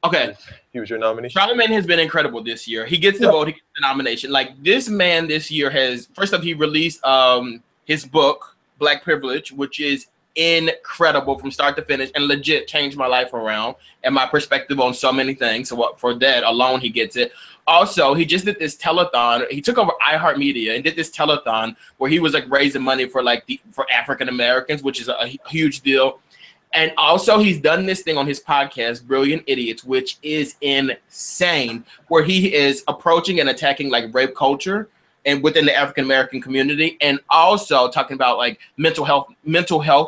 Speaker 3: Okay.
Speaker 2: He was your nominee.
Speaker 3: Charlamagne has been incredible this year. He gets the vote, he gets the nomination. Like, this man this year has, first off, he released his book, Black Privilege, which is incredible from start to finish and legit changed my life around and my perspective on so many things. So for that alone, he gets it. Also, he just did this telethon. He took over iHeartMedia and did this telethon where he was like raising money for for African Americans, which is a huge deal. And also, he's done this thing on his podcast, Brilliant Idiots, which is insane, where he is approaching and attacking like rape culture and within the African American community, and also talking about like mental health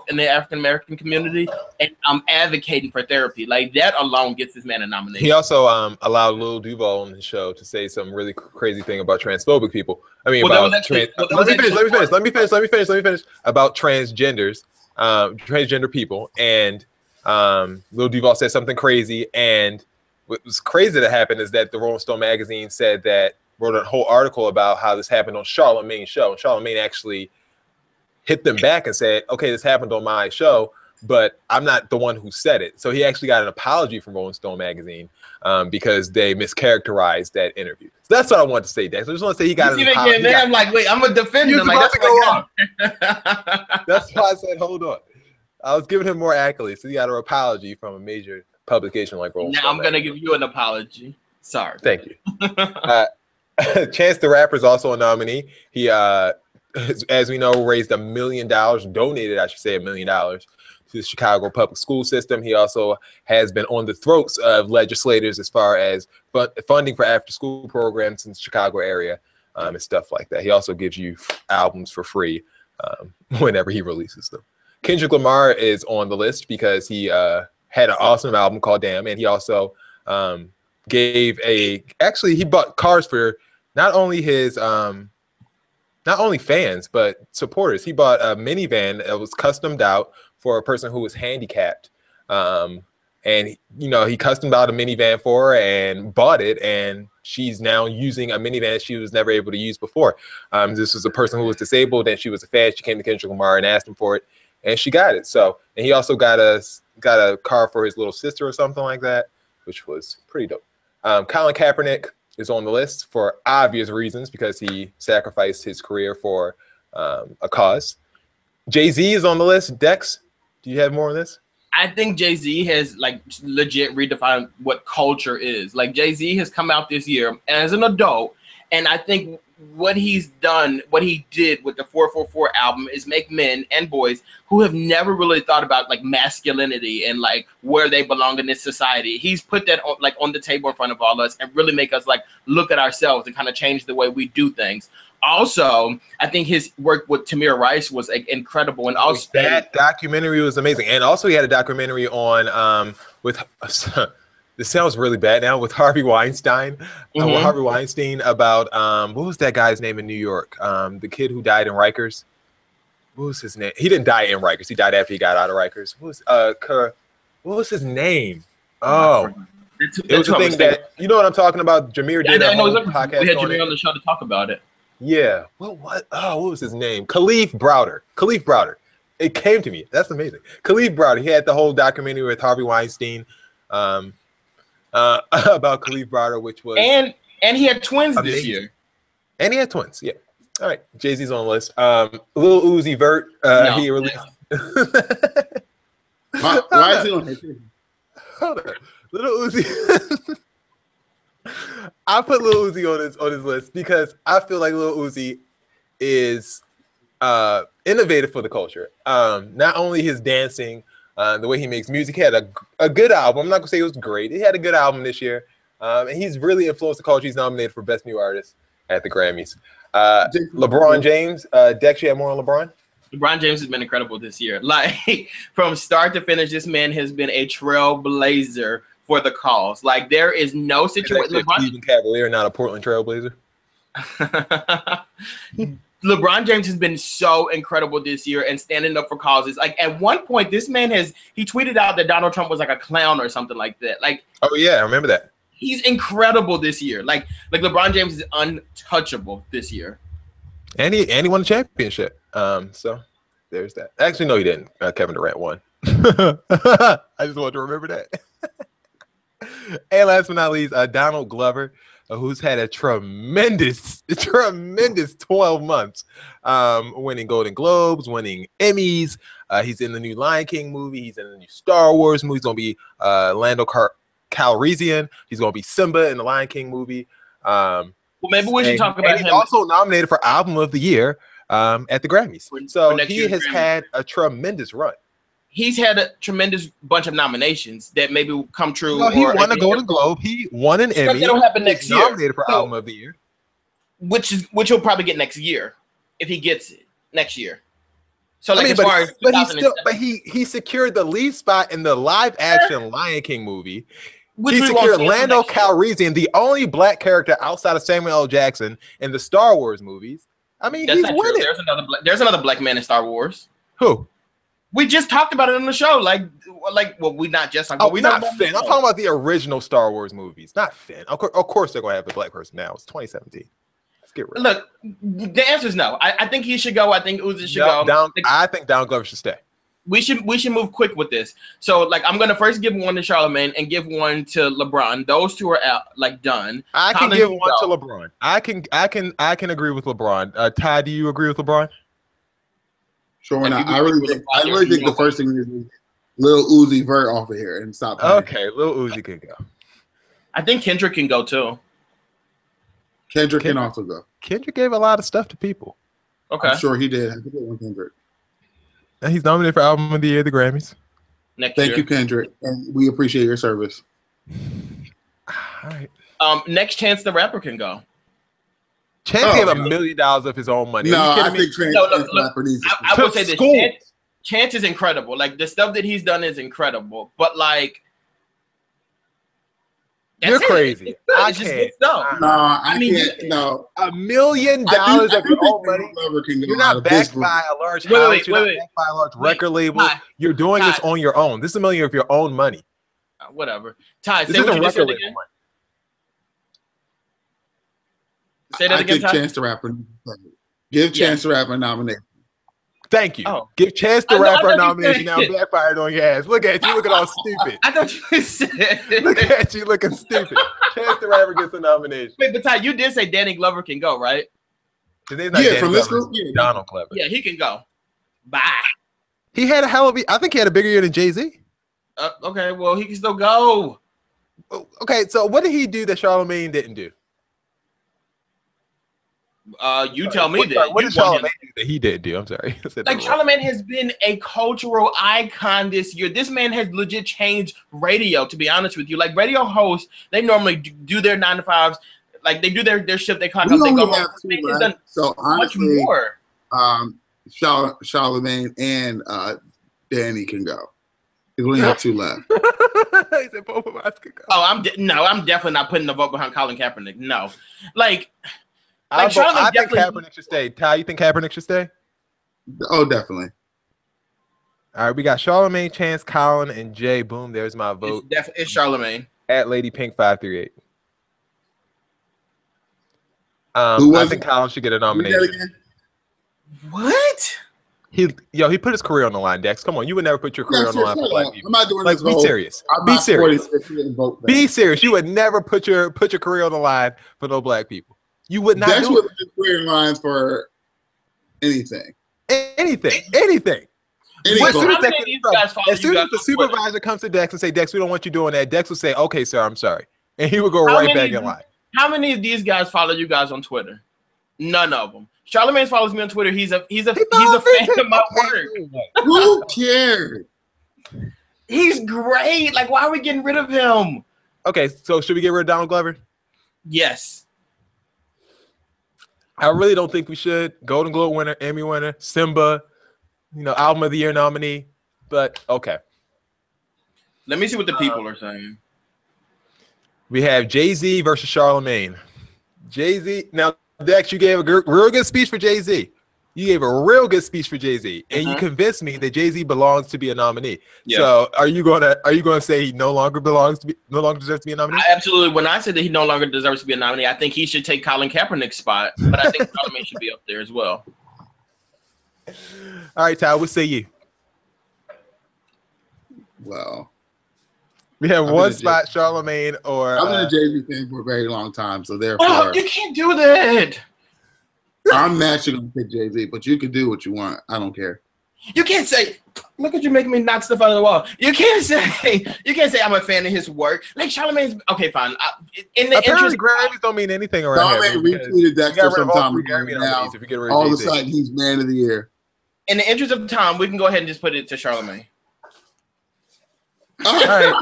Speaker 3: in the African American community, and advocating for therapy. Like, that alone gets this man a nomination.
Speaker 2: He also allowed Lil Duval on his show to say some really crazy thing about transphobic people. I mean, let me finish. About transgenders. Transgender people, and Lil Duval said something crazy, and what was crazy that happened is that the Rolling Stone magazine wrote a whole article about how this happened on Charlamagne's show, and Charlamagne actually hit them back and said, okay, this happened on my show, but I'm not the one who said it. So he actually got an apology from Rolling Stone magazine because they mischaracterized that interview. So that's what I wanted to say, Dex. I just want to say he got an apology.
Speaker 3: I'm like, wait, I'm going to defend him.
Speaker 2: Like, that's go on. That's why I said, hold on. I was giving him more accolades. So he got an apology from a major publication like Rolling Stone.
Speaker 3: Now I'm going to give you an apology. Sorry.
Speaker 2: Thank you. Chance the Rapper is also a nominee. He, as we know, raised $1 million, donated, I should say, $1 million to the Chicago public school system. He also has been on the throats of legislators as far as funding for after-school programs in the Chicago area and stuff like that. He also gives you albums for free whenever he releases them. Kendrick Lamar is on the list because he had an awesome album called Damn, and he also he bought cars for not only his not only fans but supporters. He bought a minivan that was customed out for a person who was handicapped, and he customed out a minivan for her and bought it, and she's now using a minivan she was never able to use before. This was a person who was disabled, and she was a fan. She came to Kendrick Lamar and asked him for it, and she got it. So, and he also got a car for his little sister or something like that, which was pretty dope. Colin Kaepernick is on the list for obvious reasons because he sacrificed his career for a cause. Jay-Z is on the list. Dex, do you have more on this?
Speaker 3: I think Jay-Z has like legit redefined what culture is. Like, Jay-Z has come out this year as an adult, and I think what he did with the 444 album is make men and boys who have never really thought about like masculinity and like where they belong in this society. He's put that on the table in front of all of us and really make us like look at ourselves and kind of change the way we do things. Also, I think his work with Tamir Rice was like incredible, and also
Speaker 2: that documentary was amazing. And also, he had a documentary on with. This sounds really bad now, with Harvey Weinstein. Harvey Weinstein about what was that guy's name in New York? The kid who died in Rikers. What was his name? He didn't die in Rikers. He died after he got out of Rikers. What was his name? Oh, it was the thing that, you know what I'm talking about? Jameer did a whole podcast.
Speaker 3: We had Jameer on the show to talk about it.
Speaker 2: Yeah. What was his name? Khalif Browder. It came to me. That's amazing. Khalif Browder. He had the whole documentary with Harvey Weinstein about Khalif Browder, which was
Speaker 3: and he had twins
Speaker 2: amazing.
Speaker 3: This year.
Speaker 2: And he had twins. Yeah. All right. Jay-Z's on the list. Lil Uzi Vert. He released.
Speaker 4: Why is he on here?
Speaker 2: Hold on. Lil Uzi. I put Lil Uzi on his list because I feel like Lil Uzi is innovative for the culture. Not only his dancing, the way he makes music. He had a good album. I'm not gonna say it was great. He had a good album this year, and he's really influenced the culture. He's nominated for Best New Artist at the Grammys. LeBron James. Dex, you have more on LeBron?
Speaker 3: LeBron James has been incredible this year. Like from start to finish, this man has been a trailblazer for the cause. Like there is no situation.
Speaker 2: LeBron Cleveland Cavalier, not a Portland Trailblazer.
Speaker 3: LeBron James has been so incredible this year and standing up for causes. Like at one point, this man he tweeted out that Donald Trump was like a clown or something like that. Like,
Speaker 2: oh yeah, I remember that.
Speaker 3: He's incredible this year. Like LeBron James is untouchable this year.
Speaker 2: And he won a championship. So there's that. Actually, no, he didn't. Kevin Durant won. I just wanted to remember that. And last but not least, Donald Glover, who's had a tremendous 12 months, winning Golden Globes, winning Emmys. He's in the new Lion King movie. He's in the new Star Wars movie. He's going to be Lando Calrissian. He's going to be Simba in the Lion King movie.
Speaker 3: Well, maybe we should talk about him.
Speaker 2: He's also nominated for Album of the Year at the Grammys. So he has had a tremendous run.
Speaker 3: He's had a tremendous bunch of nominations that maybe will come true.
Speaker 2: Well, he won a Golden Globe. He won an Emmy.
Speaker 3: That'll happen next year.
Speaker 2: Nominated for Album of the Year,
Speaker 3: which he'll probably get next year if he gets it next year. So like,
Speaker 2: he secured the lead spot in the live action Lion King movie. He secured Lando Calrissian, the only black character outside of Samuel L. Jackson in the Star Wars movies. I mean, he's winning.
Speaker 3: There's another black man in Star Wars.
Speaker 2: Who?
Speaker 3: We just talked about it on the show. Well, we not just talking.
Speaker 2: Not Finn. I'm talking about the original Star Wars movies, not Finn. Of course, they're going to have a black person now. It's 2017. Let's get real.
Speaker 3: Look, the answer is no. I think he should go. I think Uzi should go.
Speaker 2: I think Donald Glover should stay.
Speaker 3: We should move quick with this. So, I'm gonna first give one to Charlemagne and give one to LeBron. Those two are out, done.
Speaker 2: I can give one to LeBron. I can agree with LeBron. Ty, do you agree with LeBron?
Speaker 4: Sure. I really think the first thing is Lil Uzi Vert off of here and stop.
Speaker 2: Okay, Lil Uzi can go.
Speaker 3: I think Kendrick can go too.
Speaker 4: Kendrick can also go.
Speaker 2: Kendrick gave a lot of stuff to people.
Speaker 3: Okay,
Speaker 4: I'm sure he did. I think one Kendrick.
Speaker 2: And he's nominated for Album of the Year at the Grammys.
Speaker 4: Thank you, Kendrick, and we appreciate your service.
Speaker 2: All right.
Speaker 3: Next, Chance the Rapper can go.
Speaker 2: Chance gave $1 million of his own money.
Speaker 4: No, I think Chance the Rapper needs.
Speaker 3: I would say this. Chance is incredible. The stuff that he's done is incredible. But
Speaker 2: you're crazy.
Speaker 3: I can't.
Speaker 4: I can't. No,
Speaker 2: $1 million of your own money. You're not backed by a large house. You're not backed by a large record label. You're doing this on your own. This is $1 million of your own money.
Speaker 3: Whatever. Ty,
Speaker 2: this isn't record label money.
Speaker 3: Say that again,
Speaker 4: Ty. Chance the Rapper. Give Chance the Rapper a nomination.
Speaker 2: Thank you.
Speaker 3: Oh.
Speaker 2: Give Chance the Rapper a nomination. Now backfired on your ass. Look at you looking all stupid.
Speaker 3: I thought you said.
Speaker 2: Look at you looking stupid. Chance the Rapper gets a nomination.
Speaker 3: Wait, but Ty, you did say Danny Glover can go, right?
Speaker 2: Yeah, from this group. Donald Glover.
Speaker 3: Yeah, he can go. Bye.
Speaker 2: He had I think he had a bigger year than Jay-Z.
Speaker 3: Okay, well, he can still go.
Speaker 2: Okay, so what did he do that Charlemagne didn't do?
Speaker 3: You tell me that.
Speaker 2: What did Charlemagne do that he didn't do? I'm sorry.
Speaker 3: Charlemagne has been a cultural icon this year. This man has legit changed radio, to be honest with you. Radio hosts, they normally do their 9 to 5s. They do their shift, they clock up, they go home. He's done
Speaker 4: so honestly,
Speaker 3: much more.
Speaker 4: Charlemagne and Danny can go. We only have 2 left.
Speaker 2: He said both of us can go.
Speaker 3: Oh, I'm definitely not putting the vote behind Colin Kaepernick. No.
Speaker 2: I think Kaepernick should stay. Ty, you think Kaepernick should stay?
Speaker 4: Oh, definitely.
Speaker 2: All right, we got Charlamagne, Chance, Colin, and Jay. Boom, there's my vote.
Speaker 3: It's Charlamagne.
Speaker 2: At Lady Pink 538.
Speaker 4: I
Speaker 2: think Colin should get a nomination.
Speaker 3: What?
Speaker 2: He put his career on the line, Dex. Come on, you would never put your career on the line for black people.
Speaker 4: I'm not doing
Speaker 2: like,
Speaker 4: this.
Speaker 2: Be serious. Be serious. Be serious. You would never put your career on the line for no black people. You would not.
Speaker 4: Dex would put his career on the line for anything.
Speaker 2: Anything. As soon as the supervisor comes to Dex and say, Dex, we don't want you doing that, Dex will say, okay, sir, I'm sorry. And he would go right back in line.
Speaker 3: How many of these guys follow you guys on Twitter? None of them. Charlamagne follows me on Twitter. He's a fan of my work.
Speaker 4: Who cares?
Speaker 3: He's great. Like, why are we getting rid of him?
Speaker 2: Okay, so should we get rid of Donald Glover?
Speaker 3: Yes.
Speaker 2: I really don't think we should. Golden Globe winner, Emmy winner, Simba, Album of the Year nominee. But okay.
Speaker 3: Let me see what the people are saying.
Speaker 2: We have Jay-Z versus Charlamagne. Jay-Z. Now, Dex, you gave a real good speech for Jay-Z. You gave a real good speech for Jay-Z, and you convinced me that Jay-Z belongs to be a nominee. Yeah. So, are you gonna say he no longer deserves to be a nominee?
Speaker 3: Absolutely. When I said that he no longer deserves to be a nominee, I think he should take Colin Kaepernick's spot, but I think Charlamagne should be up there as well.
Speaker 2: All right, Ty, what say you?
Speaker 4: Well,
Speaker 2: we have one spot, Charlamagne or.
Speaker 4: I've been a Jay-Z fan for a very long time, so therefore.
Speaker 3: Oh, you can't do that.
Speaker 4: I'm naturally going to pick Jay-Z, but you can do what you want. I don't care.
Speaker 3: You can't say, look at you making me knock stuff out of the wall. You can't say I'm a fan of his work. Like Charlamagne's, okay, fine.
Speaker 2: Apparently, Grammys don't mean anything around here.
Speaker 4: Charlamagne retweeted Dexter sometime ago. Now, all of a sudden, he's man of the year.
Speaker 3: In the interest of time, we can go ahead and just put it to Charlamagne.
Speaker 2: All right.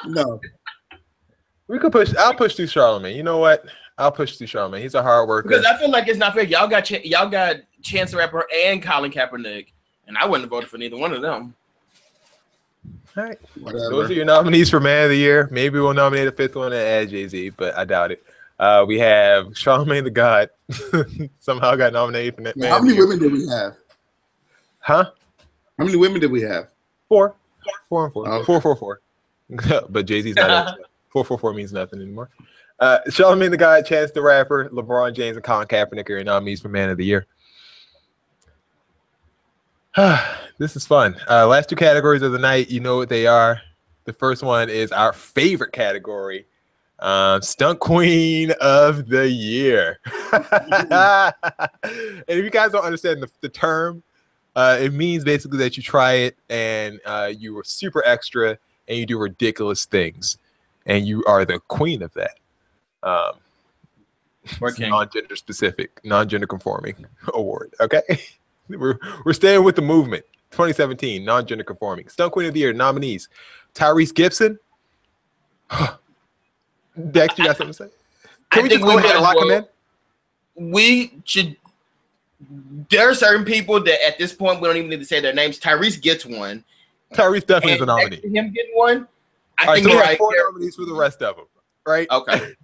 Speaker 4: No.
Speaker 2: We could push. I'll push through Charlamagne. You know what? I'll push through Charlamagne. He's a hard worker.
Speaker 3: Because I feel like it's not fair. Y'all got Chance the Rapper and Colin Kaepernick, and I wouldn't have voted for neither one of them.
Speaker 2: All right. Whatever. Those are your nominees for Man of the Year. Maybe we'll nominate a fifth one and add Jay-Z, but I doubt it. We have Charlamagne the God. Somehow got nominated for that.
Speaker 4: How many women did we have?
Speaker 2: Huh?
Speaker 4: How many women did we have?
Speaker 2: 4. 4 and 4. Okay. 4, 4, 4. But Jay-Z's not in. 4, 4, 4 means nothing anymore. Charlamagne the God, Chance the Rapper, LeBron James, and Colin Kaepernick are your nominees for Man of the Year. This is fun. Last two categories of the night, you know what they are. The first one is our favorite category, Stunt Queen of the Year. And if you guys don't understand the term, it means basically that you try it and you are super extra and you do ridiculous things. And you are the queen of that. Non-gender specific, non-gender conforming award. Okay, we're staying with the movement. 2017 non-gender conforming Stunt Queen of the Year nominees: Tyrese Gibson. Dex, you got something to say? Can we just go ahead and lock him in?
Speaker 3: We should. There are certain people that at this point we don't even need to say their names. Tyrese gets one.
Speaker 2: Tyrese definitely is a nominee.
Speaker 3: Him getting one.
Speaker 2: I think so we have 4 nominees for the rest of them, right?
Speaker 3: Okay.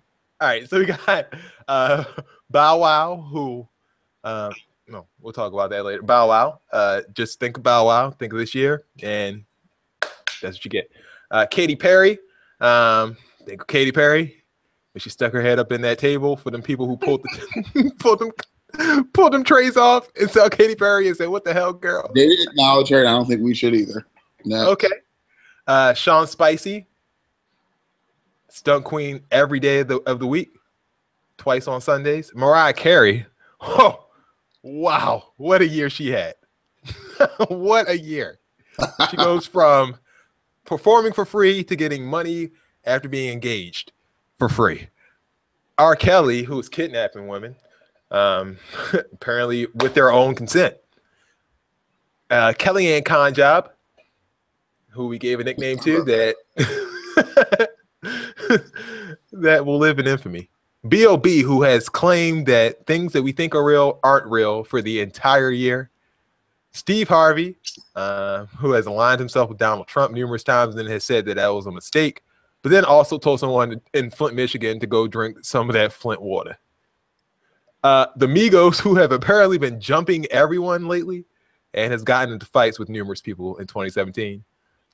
Speaker 2: All right, so we got Bow Wow, who no, we'll talk about that later. Bow Wow, just think of Bow Wow, think of this year, and that's what you get. Katy Perry, think of Katy Perry, when she stuck her head up in that table for them people who pulled pulled them trays off and saw Katy Perry and said, "What the hell, girl?"
Speaker 4: They didn't acknowledge her, and I don't think we should either. No.
Speaker 2: Okay. Sean Spicy, Stunt Queen every day of the week, twice on Sundays. Mariah Carey, oh, wow, what a year she had. What a year. She goes from performing for free to getting money after being engaged for free. R. Kelly, who was kidnapping women, apparently with their own consent. Kellyanne Conjob, who we gave a nickname to that that will live in infamy. B.O.B., who has claimed that things that we think are real aren't real for the entire year. Steve Harvey, who has aligned himself with Donald Trump numerous times and has said that that was a mistake, but then also told someone in Flint, Michigan to go drink some of that Flint water. The Migos, who have apparently been jumping everyone lately, and has gotten into fights with numerous people in 2017.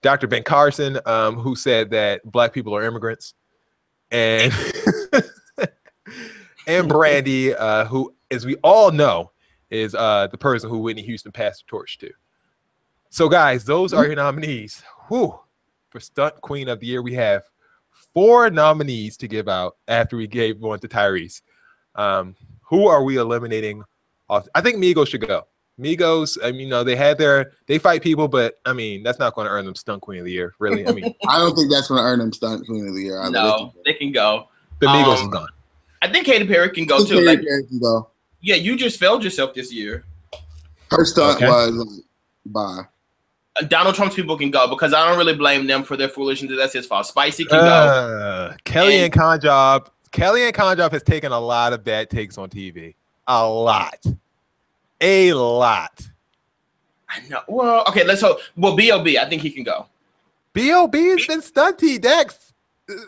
Speaker 2: Dr. Ben Carson, who said that black people are immigrants, and and Brandy, who, as we all know, is the person who Whitney Houston passed the torch to. So, guys, those are your nominees. Whew. For Stunt Queen of the Year, we have 4 nominees to give out after we gave one to Tyrese. Who are we eliminating off? I think Migos should go. Migos, I mean, they fight people, but I mean, that's not going to earn them Stunt Queen of the Year, really. I mean,
Speaker 4: I don't think that's going to earn them Stunt Queen of the Year.
Speaker 3: No, they can go.
Speaker 2: The Migos is gone.
Speaker 3: I think Katy Perry can go too.
Speaker 4: Katy Perry can go.
Speaker 3: Yeah, you just failed yourself this year.
Speaker 4: Her stunt was bye.
Speaker 3: Donald Trump's people can go because I don't really blame them for their foolishness. That's his fault. Spicy can go.
Speaker 2: Kellyanne Conjob has taken a lot of bad takes on TV. A lot. I
Speaker 3: know. Well, okay, let's hope. Well, B.O.B., I think he can go.
Speaker 2: B.O.B. has been stunty, Dex.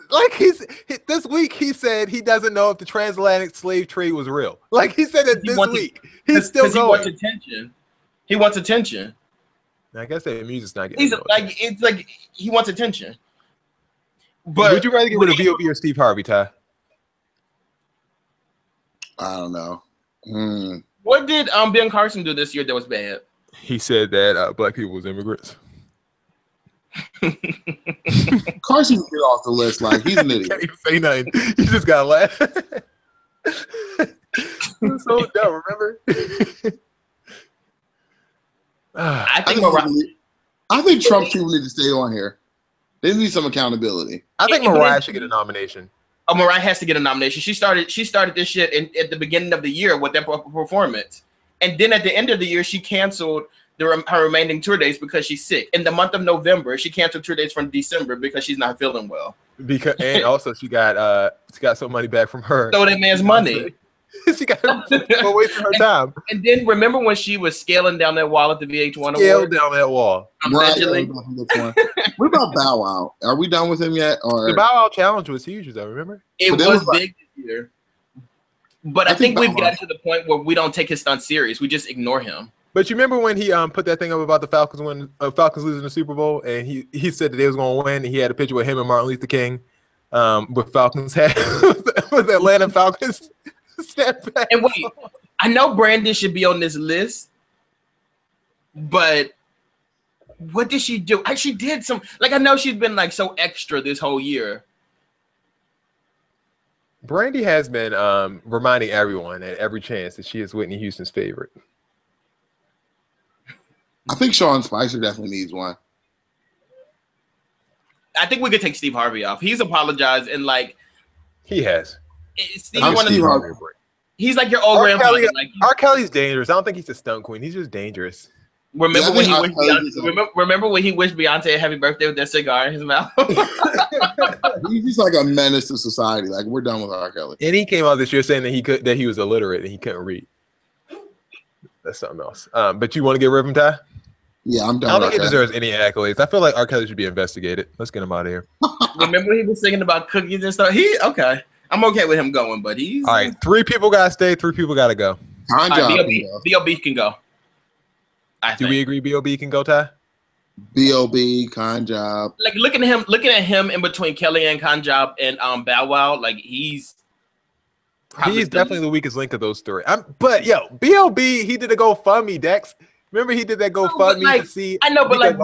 Speaker 2: Like this week, he said he doesn't know if the transatlantic slave trade was real. Like he said that this week. He's still going. He wants attention.
Speaker 3: He wants attention.
Speaker 2: I guess that music's not getting.
Speaker 3: It's like he wants attention. But
Speaker 2: would you rather get rid of B.O.B. or Steve Harvey, Ty?
Speaker 4: I don't know.
Speaker 3: What did Ben Carson do this year that was bad?
Speaker 2: He said that black people was immigrants.
Speaker 4: Carson get off the list like he's an idiot.
Speaker 2: Can't even say nothing. You just gotta laugh. It's so dumb. Remember?
Speaker 4: I think Trump people need to stay on here. They need some accountability.
Speaker 2: I think Mariah should get a nomination.
Speaker 3: Oh, Mariah has to get a nomination. She started this shit at the beginning of the year with that performance, and then at the end of the year, she canceled her remaining tour dates because she's sick. In the month of November, she canceled tour dates from December because she's not feeling well.
Speaker 2: And also she got some money back from her.
Speaker 3: So that man's money.
Speaker 2: She got wasting her time.
Speaker 3: And then remember when she was scaling down that wall at the VH1
Speaker 2: Scaled down that wall.
Speaker 3: Allegedly.
Speaker 4: What about Bow Wow? Are we done with him yet? Or
Speaker 2: the Bow Wow challenge was huge, though. Remember?
Speaker 3: It was big this year. But I think we've gotten to the point where we don't take his stunt serious. We just ignore him.
Speaker 2: But you remember when he put that thing up about the Falcons losing the Super Bowl, and he said that they was going to win, and he had a picture with him and Martin Luther King with Falcons hat with Atlanta Falcons.
Speaker 3: And wait, I know Brandon should be on this list, but what did she do? She did some, like, I know she's been like so extra this whole year.
Speaker 2: Brandy has been reminding everyone at every chance that she is Whitney Houston's favorite.
Speaker 4: I think Sean Spicer definitely needs one.
Speaker 3: I think we could take Steve Harvey off. He's apologized and like
Speaker 2: he has.
Speaker 3: Steve Harvey. He's like your old grandpa. Like,
Speaker 2: R. Kelly's dangerous. I don't think he's a stunt queen. He's just dangerous.
Speaker 3: Remember when he wished Beyonce a happy birthday with that cigar in his mouth?
Speaker 4: He's just like a menace to society. Like, we're done with R. Kelly.
Speaker 2: And he came out this year saying that he was illiterate and he couldn't read. That's something else. But you want to get rid of him, Ty?
Speaker 4: Yeah, I'm done.
Speaker 2: I don't think he deserves any accolades. I feel like R. Kelly should be investigated. Let's get him out of here.
Speaker 3: Remember he was singing about cookies and stuff? I'm okay with him going, but he's
Speaker 2: all right. 3 people gotta stay. 3 people gotta go.
Speaker 3: B.O.B. can go.
Speaker 2: Do we agree B.O.B. can go, Ty?
Speaker 4: B.O.B. Conjob.
Speaker 3: Like looking at him in between Kellyanne Conjob and Bow Wow, like he's
Speaker 2: definitely the weakest link of those 3. But yo, B.O.B. he did a GoFundMe, Dex. Remember he did that GoFundMe to see.
Speaker 3: I know, but like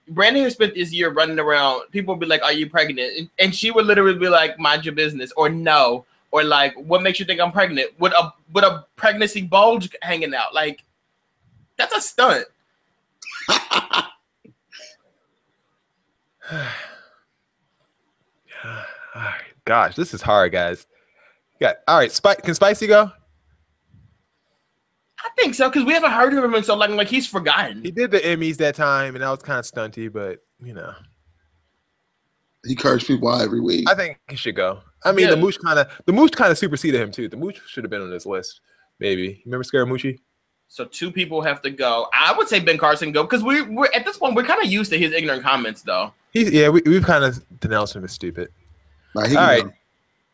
Speaker 3: Brandy has spent this year running around. People be like, "Are you pregnant?" And she would literally be like, "Mind your business," or "No," or like, "What makes you think I'm pregnant?" With a pregnancy bulge hanging out, like that's a stunt.
Speaker 2: Gosh, this is hard, guys. All right. Can Spicy go?
Speaker 3: I think so, because we haven't heard of him in so long. Like he's forgotten.
Speaker 2: He did the Emmys that time, and that was kind of stunty, but you know,
Speaker 4: he cursed people out every week.
Speaker 2: I think he should go. I mean, the Mooch kind of superseded him too. The Mooch should have been on this list, maybe. Remember Scaramucci?
Speaker 3: So 2 people have to go. I would say Ben Carson go because we're at this point we're kind of used to his ignorant comments though.
Speaker 2: We've kind of denounced him as stupid.
Speaker 4: All right.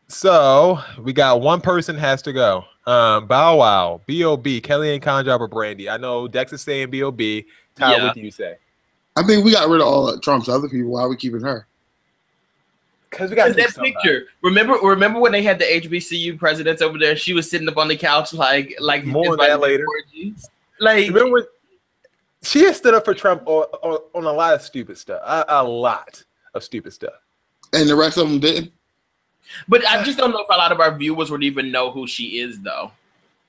Speaker 2: So we got 1 person has to go. Bow Wow, B.O.B., Kellyanne Conjob, or Brandy. I know Dex is saying B.O.B. Tyler, what do you say?
Speaker 4: I think we got rid of all Trump's other people. Why are we keeping her?
Speaker 2: Because we got
Speaker 3: that picture. Remember when they had the HBCU presidents over there? She was sitting up on the couch like
Speaker 2: more on that later.
Speaker 3: Like,
Speaker 2: remember when she has stood up for Trump on a lot of stupid stuff. A lot of stupid stuff.
Speaker 4: And the rest of them didn't.
Speaker 3: But I just don't know if a lot of our viewers would even know who she is, though.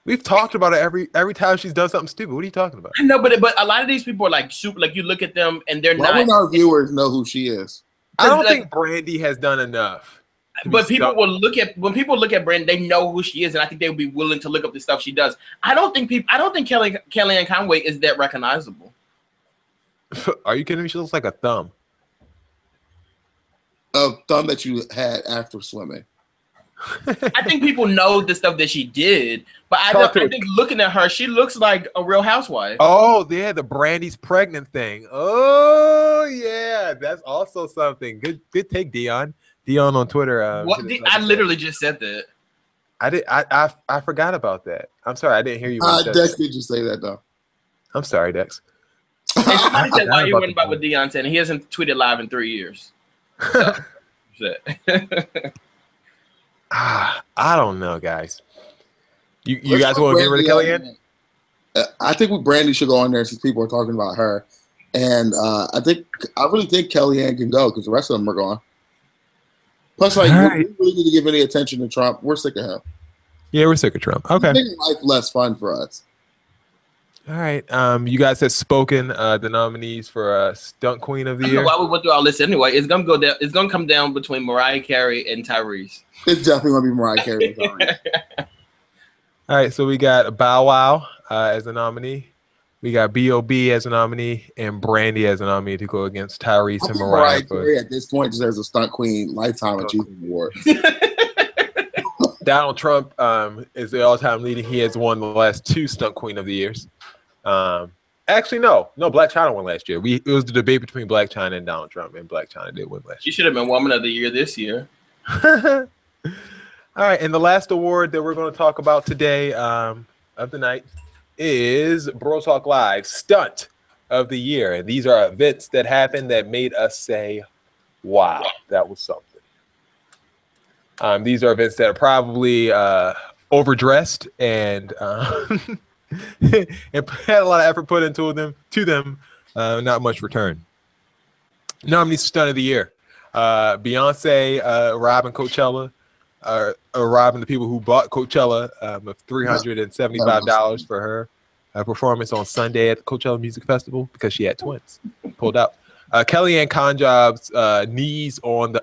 Speaker 2: We've talked about it every time she's done something stupid. What are you talking about?
Speaker 3: I know, but a lot of these people are like super. Like you look at them and they're not.
Speaker 4: Why would our viewers know who she is?
Speaker 2: I don't think Brandy has done enough.
Speaker 3: But people will look at when people look at Brandy, they know who she is, and I think they would be willing to look up the stuff she does. I don't think Kellyanne Conway is that recognizable.
Speaker 2: Are you kidding me? She looks like a thumb.
Speaker 4: A thumb that you had after swimming.
Speaker 3: I think people know the stuff that she did, but I think looking at her, she looks like a Real Housewife.
Speaker 2: Oh, yeah, the Brandy's pregnant thing. Oh, yeah, that's also something. Good take, Dion. Dion on Twitter.
Speaker 3: I literally just said that.
Speaker 2: I forgot about that. I'm sorry, I didn't hear you.
Speaker 4: Dex did just say that though.
Speaker 2: I'm sorry, Dex.
Speaker 3: And somebody said, "Why you went about what Dion said?" And he hasn't tweeted live in 3 years. So,
Speaker 2: I don't know, guys. You guys want to get rid of Kellyanne?
Speaker 4: I think Brandy should go on there since people are talking about her, and I really think Kellyanne can go because the rest of them are gone. Plus, we really need to give any attention to Trump. We're sick of him.
Speaker 2: Yeah, we're sick of Trump. Okay,
Speaker 4: making life less fun for us.
Speaker 2: All right. You guys have spoken the nominees for Stunt Queen of the Year.
Speaker 3: Why we went through all this anyway? It's gonna go down. It's gonna come down between Mariah Carey and Tyrese.
Speaker 4: It's definitely gonna be Mariah Carey.
Speaker 2: All right. So we got Bow Wow as a nominee. We got B.O.B. as a nominee and Brandy as a nominee to go against Tyrese and Mariah.
Speaker 4: Carey at this point deserves a Stunt Queen Lifetime Achievement Award.
Speaker 2: Donald Trump is the all-time leading. He has won the last 2 Stunt Queen of the Years. Actually, no, Black China won last year. It was the debate between Black China and Donald Trump, and Black China did win last year.
Speaker 3: You should have been Woman of the Year this year.
Speaker 2: All right, and the last award that we're going to talk about today of the night is Bro Talk Live Stunt of the Year. And these are events that happened that made us say, wow, that was something. These are events that are probably overdressed and and had a lot of effort put into them. Not much return. Nominees for Stunt of the Year: Beyonce robbing Coachella, robbing the people who bought Coachella of $375 for her performance on Sunday at the Coachella Music Festival because she had twins pulled out. Kellyanne Conjob's knees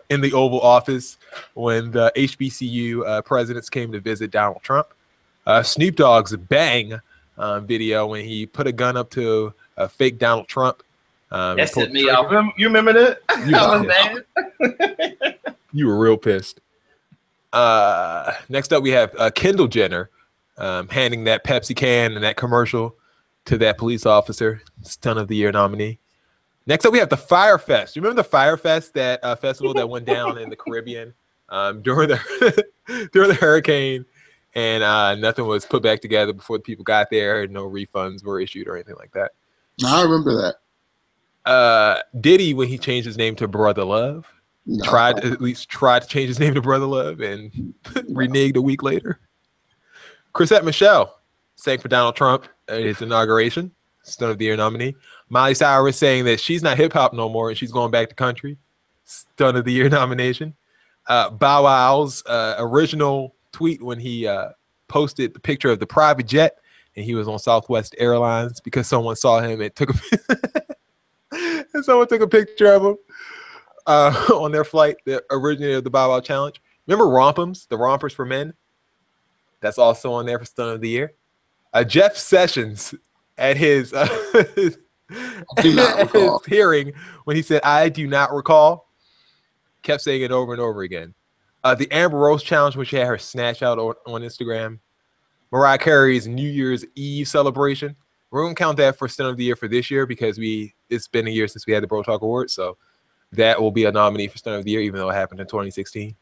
Speaker 2: in the Oval Office when the HBCU presidents came to visit Donald Trump. Snoop Dogg's bang video when he put a gun up to a fake Donald Trump.
Speaker 3: That set me off. You remember that?
Speaker 2: You were real pissed. Next up, we have Kendall Jenner handing that Pepsi can and that commercial to that police officer, Stunt of the Year nominee. Next up, we have the Fire Fest. You remember the Fire Fest, that festival that went down in the Caribbean during the hurricane, and nothing was put back together before the people got there. No refunds were issued or anything like that.
Speaker 4: I remember
Speaker 2: that. Diddy, when he changed his name to Brother Love, tried to change his name to Brother Love and reneged a week later. Chrisette Michelle sang for Donald Trump at his inauguration, Stunt of the Year nominee. Miley Cyrus saying that she's not hip hop no more and she's going back to country, Stunt of the Year nomination. Bow Wow's original tweet when he posted the picture of the private jet and he was on Southwest Airlines because someone saw him and took and someone took a picture of him on their flight that originated the Bow Wow challenge. Remember Rompums, the Rompers for Men? That's also on there for Stunt of the Year. Jeff Sessions at his hearing when he said, "I do not recall," kept saying it over and over again. The Amber Rose challenge, which she had her snatch out on Instagram. Mariah Carey's New Year's Eve celebration. We're gonna count that for Stunt of the Year for this year because it's been a year since we had the Bro Talk Awards, so that will be a nominee for Stunt of the Year, even though it happened in 2016.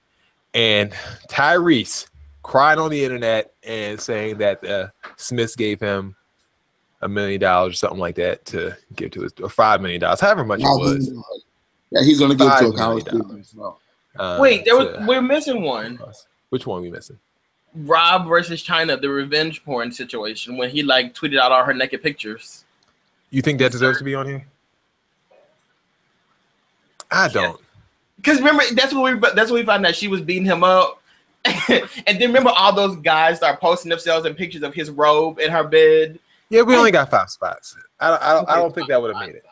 Speaker 2: And Tyrese crying on the internet and saying that the Smiths gave him $1 million or something like that to give to his, or $5 million, however much it was.
Speaker 4: Yeah, he's gonna give to a
Speaker 2: $5
Speaker 4: college
Speaker 2: million.
Speaker 4: student.
Speaker 3: Wait, we're missing one.
Speaker 2: Which one are we missing?
Speaker 3: Rob versus China, the revenge porn situation when he like tweeted out all her naked pictures.
Speaker 2: You think that deserves to be on here? I don't.
Speaker 3: Because remember, that's what we found out she was beating him up. And then remember all those guys start posting themselves in pictures of his robe in her bed.
Speaker 2: Yeah, we only got 5 spots. I don't think that would have made it.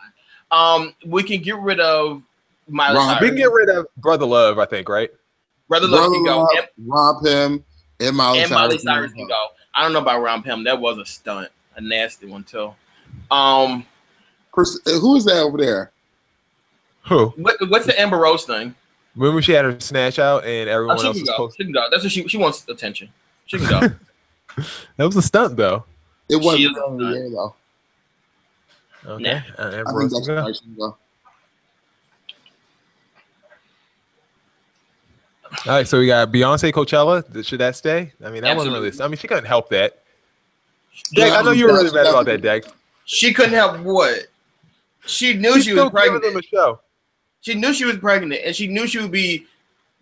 Speaker 3: We can get rid of Miley Cyrus.
Speaker 2: We can get rid of Brother Love, I think, right?
Speaker 3: Brother Love can go.
Speaker 4: Rob him and Miley
Speaker 3: Cyrus can go. I don't know about Rob him. That was a stunt, a nasty one too.
Speaker 4: Who is that over there?
Speaker 2: Who?
Speaker 3: What's the Amber Rose thing?
Speaker 2: Remember she had her snatch out and everyone else was supposed
Speaker 3: to. She can go. That's what she wants attention. She can go.
Speaker 2: That was a stunt though.
Speaker 4: It wasn't there though.
Speaker 2: Okay.
Speaker 3: Nah.
Speaker 2: Amber Rose can go. All right, so we got Beyonce Coachella. Should that stay? I mean, that wasn't really. I mean, she couldn't help that. Deck, I know you were really mad about that, Deck.
Speaker 3: She couldn't help what? She knew she was pregnant.
Speaker 2: Them a show.
Speaker 3: She knew she was pregnant, and she knew she would be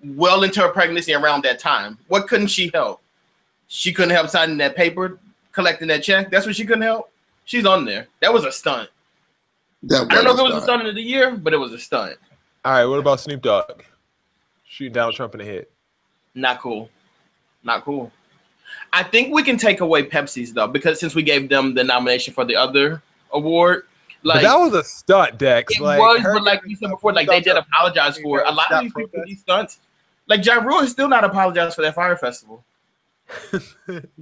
Speaker 3: well into her pregnancy around that time. What couldn't she help? She couldn't help signing that paper, collecting that check. That's what she couldn't help. She's on there. That was a stunt. I don't know if it was a stunt of the year, but it was a stunt.
Speaker 2: All right, what about Snoop Dogg? Shooting Donald Trump in the head.
Speaker 3: Not cool. Not cool. I think we can take away Pepsi's though, because since we gave them the nomination for the other award, like
Speaker 2: but that was a stunt, Dex.
Speaker 3: It was, but like you said before, like they did apologize for it. A lot of these people do these stunts. Like Ja Rule has still not apologized for that Fire Festival.
Speaker 2: He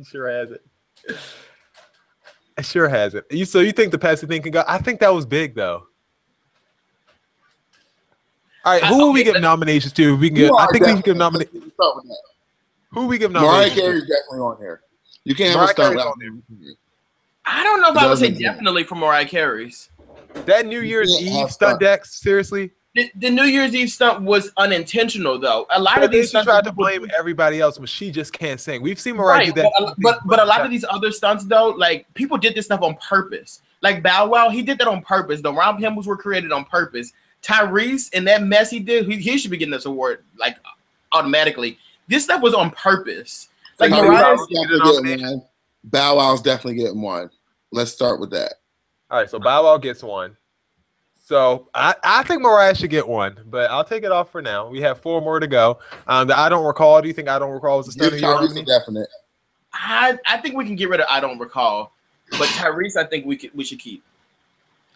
Speaker 2: sure hasn't. It sure hasn't. So you think the Pepsi thing can go? I think that was big though. All right, who will we give nominations to? We can get. I think we can give nominations. Who we give nominations?
Speaker 4: Mariah Carey's definitely on here. You can't have a stunt on there.
Speaker 3: I don't know if I would say definitely for Mariah Carey's.
Speaker 2: That New Year's Eve stunt, Dex. Seriously.
Speaker 3: The New Year's Eve stunt was unintentional, though. A lot of these
Speaker 2: stunts tried to blame everybody else, but she just can't sing. We've seen Mariah do that.
Speaker 3: But a lot of these other stunts, though, like people did this stuff on purpose. Like Bow Wow, he did that on purpose. The Rob Hymns were created on purpose. Tyrese and that mess he did, he should be getting this award like automatically. This stuff was on purpose. Like
Speaker 4: Bow Wow's definitely getting one. Let's start with that.
Speaker 2: All right, so Bow Wow gets one. So I think Mariah should get one, but I'll take it off for now. We have 4 more to go. The I Don't Recall. Do you think I Don't Recall was a stunt of your nominee?
Speaker 4: Definite.
Speaker 3: I think we can get rid of I Don't Recall, but Tyrese, I think we should keep.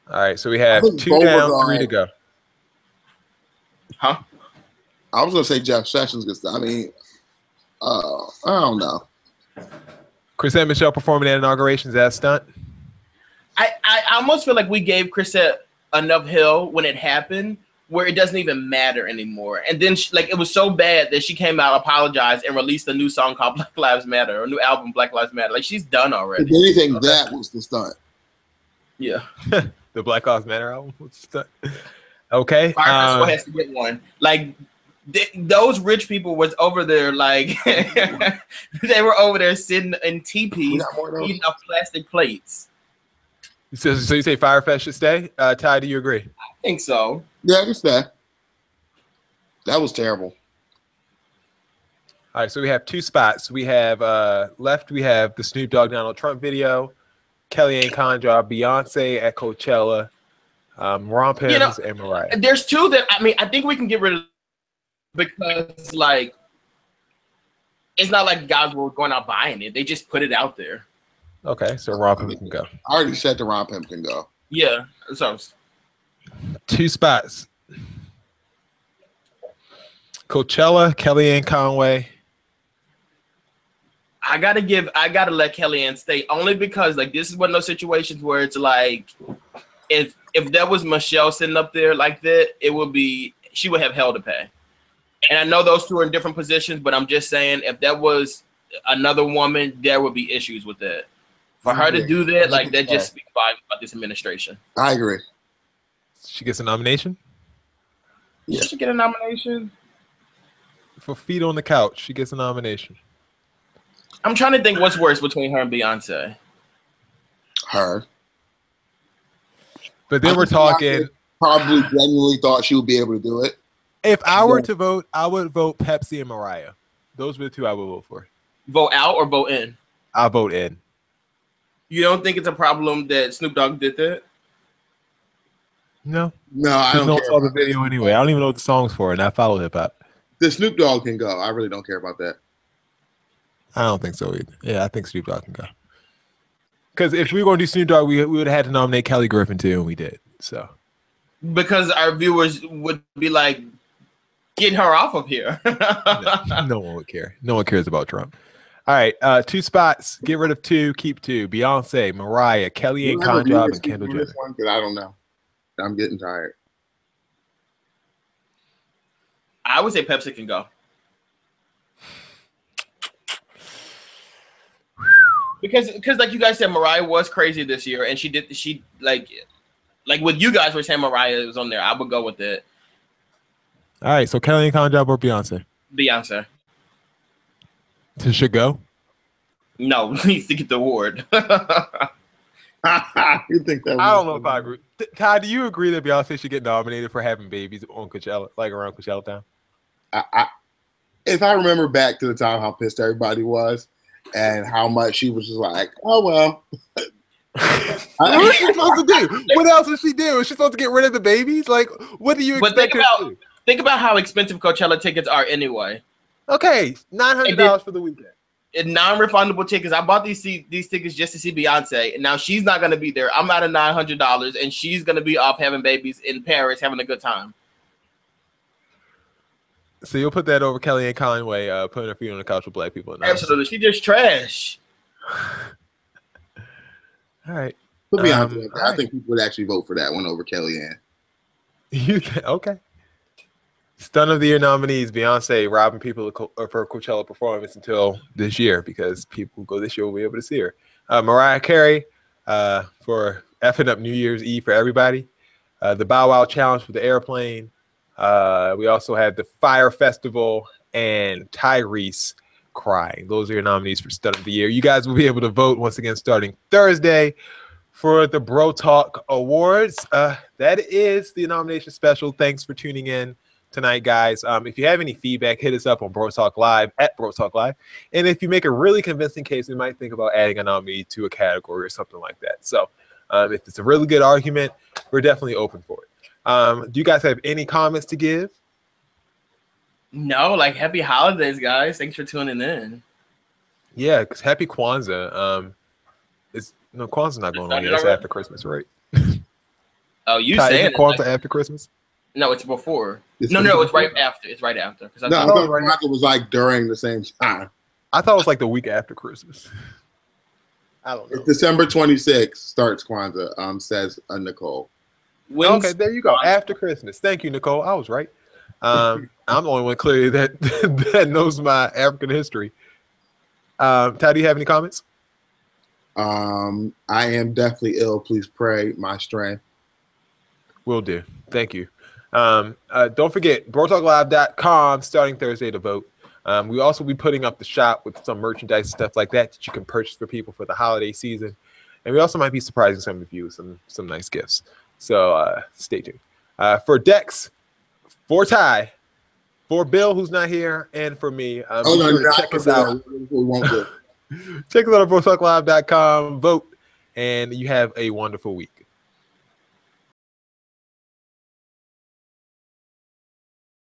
Speaker 2: All right, so we have 2 down, 3 to go.
Speaker 3: Huh?
Speaker 4: I was gonna say Jeff Sessions gets. I mean, I don't know.
Speaker 2: Chris and Michelle performing at inauguration, is that a stunt?
Speaker 3: I almost feel like we gave Chrisette enough hill when it happened where it doesn't even matter anymore. And then like it was so bad that she came out, apologized, and released a new song called Black Lives Matter, or a new album Black Lives Matter. Like she's done already.
Speaker 4: If anything, that was the stunt.
Speaker 3: Yeah.
Speaker 2: The Black Lives Matter album was the stunt. Okay.
Speaker 3: Fire Festival has to get one. Like those rich people was over there, like they were over there sitting in teepees eating off plastic plates.
Speaker 2: So you say Firefest should stay? Ty, do you agree?
Speaker 3: I think so.
Speaker 4: Yeah, I guess that. That was terrible.
Speaker 2: All right, so we have 2 spots. We have left. We have the Snoop Dogg Donald Trump video, Kellyanne Conjar, Beyonce at Coachella, Romp Hymns, and Mariah.
Speaker 3: There's 2 that I think we can get rid of because like it's not like guys were going out buying it. They just put it out there.
Speaker 2: Okay, so Romp Hymns can go.
Speaker 4: I already said the Romp Hymns can go.
Speaker 3: Yeah, so
Speaker 2: 2 spots. Coachella, Kellyanne Conway.
Speaker 3: I gotta let Kellyanne stay only because like this is one of those situations where it's like if there was Michelle sitting up there like that, she would have hell to pay. And I know those 2 are in different positions, but I'm just saying if that was another woman, there would be issues with that. For her to do that, like that just speaks about this administration.
Speaker 4: I agree.
Speaker 2: She gets a nomination?
Speaker 3: Yeah. She should get a nomination.
Speaker 2: For Feet on the Couch, she gets a nomination.
Speaker 3: I'm trying to think what's worse between her and Beyonce.
Speaker 4: Her.
Speaker 2: But then we're talking.
Speaker 4: Probably genuinely thought she would be able to do it.
Speaker 2: If I were to vote, I would vote Pepsi and Mariah. Those were the two I would vote for.
Speaker 3: Vote out or vote in?
Speaker 2: I'll vote in.
Speaker 3: You don't think it's a problem that Snoop Dogg did that?
Speaker 2: No.
Speaker 4: No, I don't care.
Speaker 2: Saw the video anyway. I don't even know what the song's for, and I follow hip hop.
Speaker 4: The Snoop Dogg can go. I really don't care about that.
Speaker 2: I don't think so either. Yeah, I think Snoop Dogg can go. Because if we were going to do Snoop Dogg, we would have had to nominate Kelly Griffin too, and we did. So.
Speaker 3: Because our viewers would be like, get her off of here.
Speaker 2: No one would care. No one cares about Trump. All right, 2 spots. Get rid of 2. Keep 2. Beyonce, Mariah, Kellyanne Conjob, and Kendall Jenner.
Speaker 4: I don't know. I'm getting tired.
Speaker 3: I would say Pepsi can go. Because like you guys said, Mariah was crazy this year, and she like what you guys were saying, Mariah was on there. I would go with it.
Speaker 2: All right, so Kellyanne Conjob or Beyonce?
Speaker 3: Beyonce.
Speaker 2: Should go?
Speaker 3: No, needs to get the award.
Speaker 4: You think that?
Speaker 2: I don't know if I agree. Ty, do you agree that Beyonce should get nominated for having babies on Coachella, like around Coachella time?
Speaker 4: If I remember back to the time how pissed everybody was and how much she was just like, oh well.
Speaker 2: What was she supposed to do? What else did she do? Is she supposed to get rid of the babies? Like, what do you expect her to do?
Speaker 3: Think about how expensive Coachella tickets are anyway.
Speaker 2: Okay, $900 for the weekend.
Speaker 3: And non-refundable tickets. I bought these tickets just to see Beyonce, and now she's not going to be there. I'm out of $900, and she's going to be off having babies in Paris, having a good time.
Speaker 2: So you'll put that over Kellyanne Conway putting her feet on the couch with black people.
Speaker 3: Absolutely, she just trash.
Speaker 2: All right.
Speaker 4: To be honest, I think people would actually vote for that one over Kellyanne.
Speaker 2: Okay. Stunt of the Year nominees: Beyonce robbing people of her Coachella performance until this year, because people who go this year will be able to see her. Mariah Carey for effing up New Year's Eve for everybody. The Bow Wow Challenge for the airplane. We also had the Fire Festival and Tyrese crying. Those are your nominees for Stunt of the Year. You guys will be able to vote once again starting Thursday for the Bro Talk Awards. That is the nomination special. Thanks for tuning in tonight, guys. If you have any feedback, hit us up on Bro Talk Live at Bro Talk Live. And if you make a really convincing case, we might think about adding a nominee to a category or something like that. So if it's a really good argument, we're definitely open for it. Do you guys have any comments to give?
Speaker 3: No, like happy holidays, guys. Thanks for tuning in.
Speaker 2: Yeah, because happy Kwanzaa. Kwanzaa's not going on yet. It's after Christmas, right?
Speaker 3: Oh, you say it.
Speaker 2: Kwanzaa after Christmas?
Speaker 3: No, it's before. No, it's right after. It's right after.
Speaker 4: I thought Kwanzaa was like during the same time.
Speaker 2: I thought it was like the week after Christmas. I don't know.
Speaker 4: It's December 26th starts Kwanzaa, says Nicole.
Speaker 2: Okay, there you go. After Christmas. Thank you, Nicole. I was right. I'm the only one clearly that knows my African history. Ty, do you have any comments?
Speaker 4: I am deathly ill. Please pray my strength.
Speaker 2: Will do. Thank you. Don't forget, BroTalkLive.com starting Thursday to vote. We also be putting up the shop with some merchandise and stuff like that you can purchase for people for the holiday season. And we also might be surprising some of you with some nice gifts. So stay tuned. For Dex, for Ty, for Bill, who's not here, and for me, check us out. Check us out at BroTalkLive.com. Vote, and you have a wonderful week.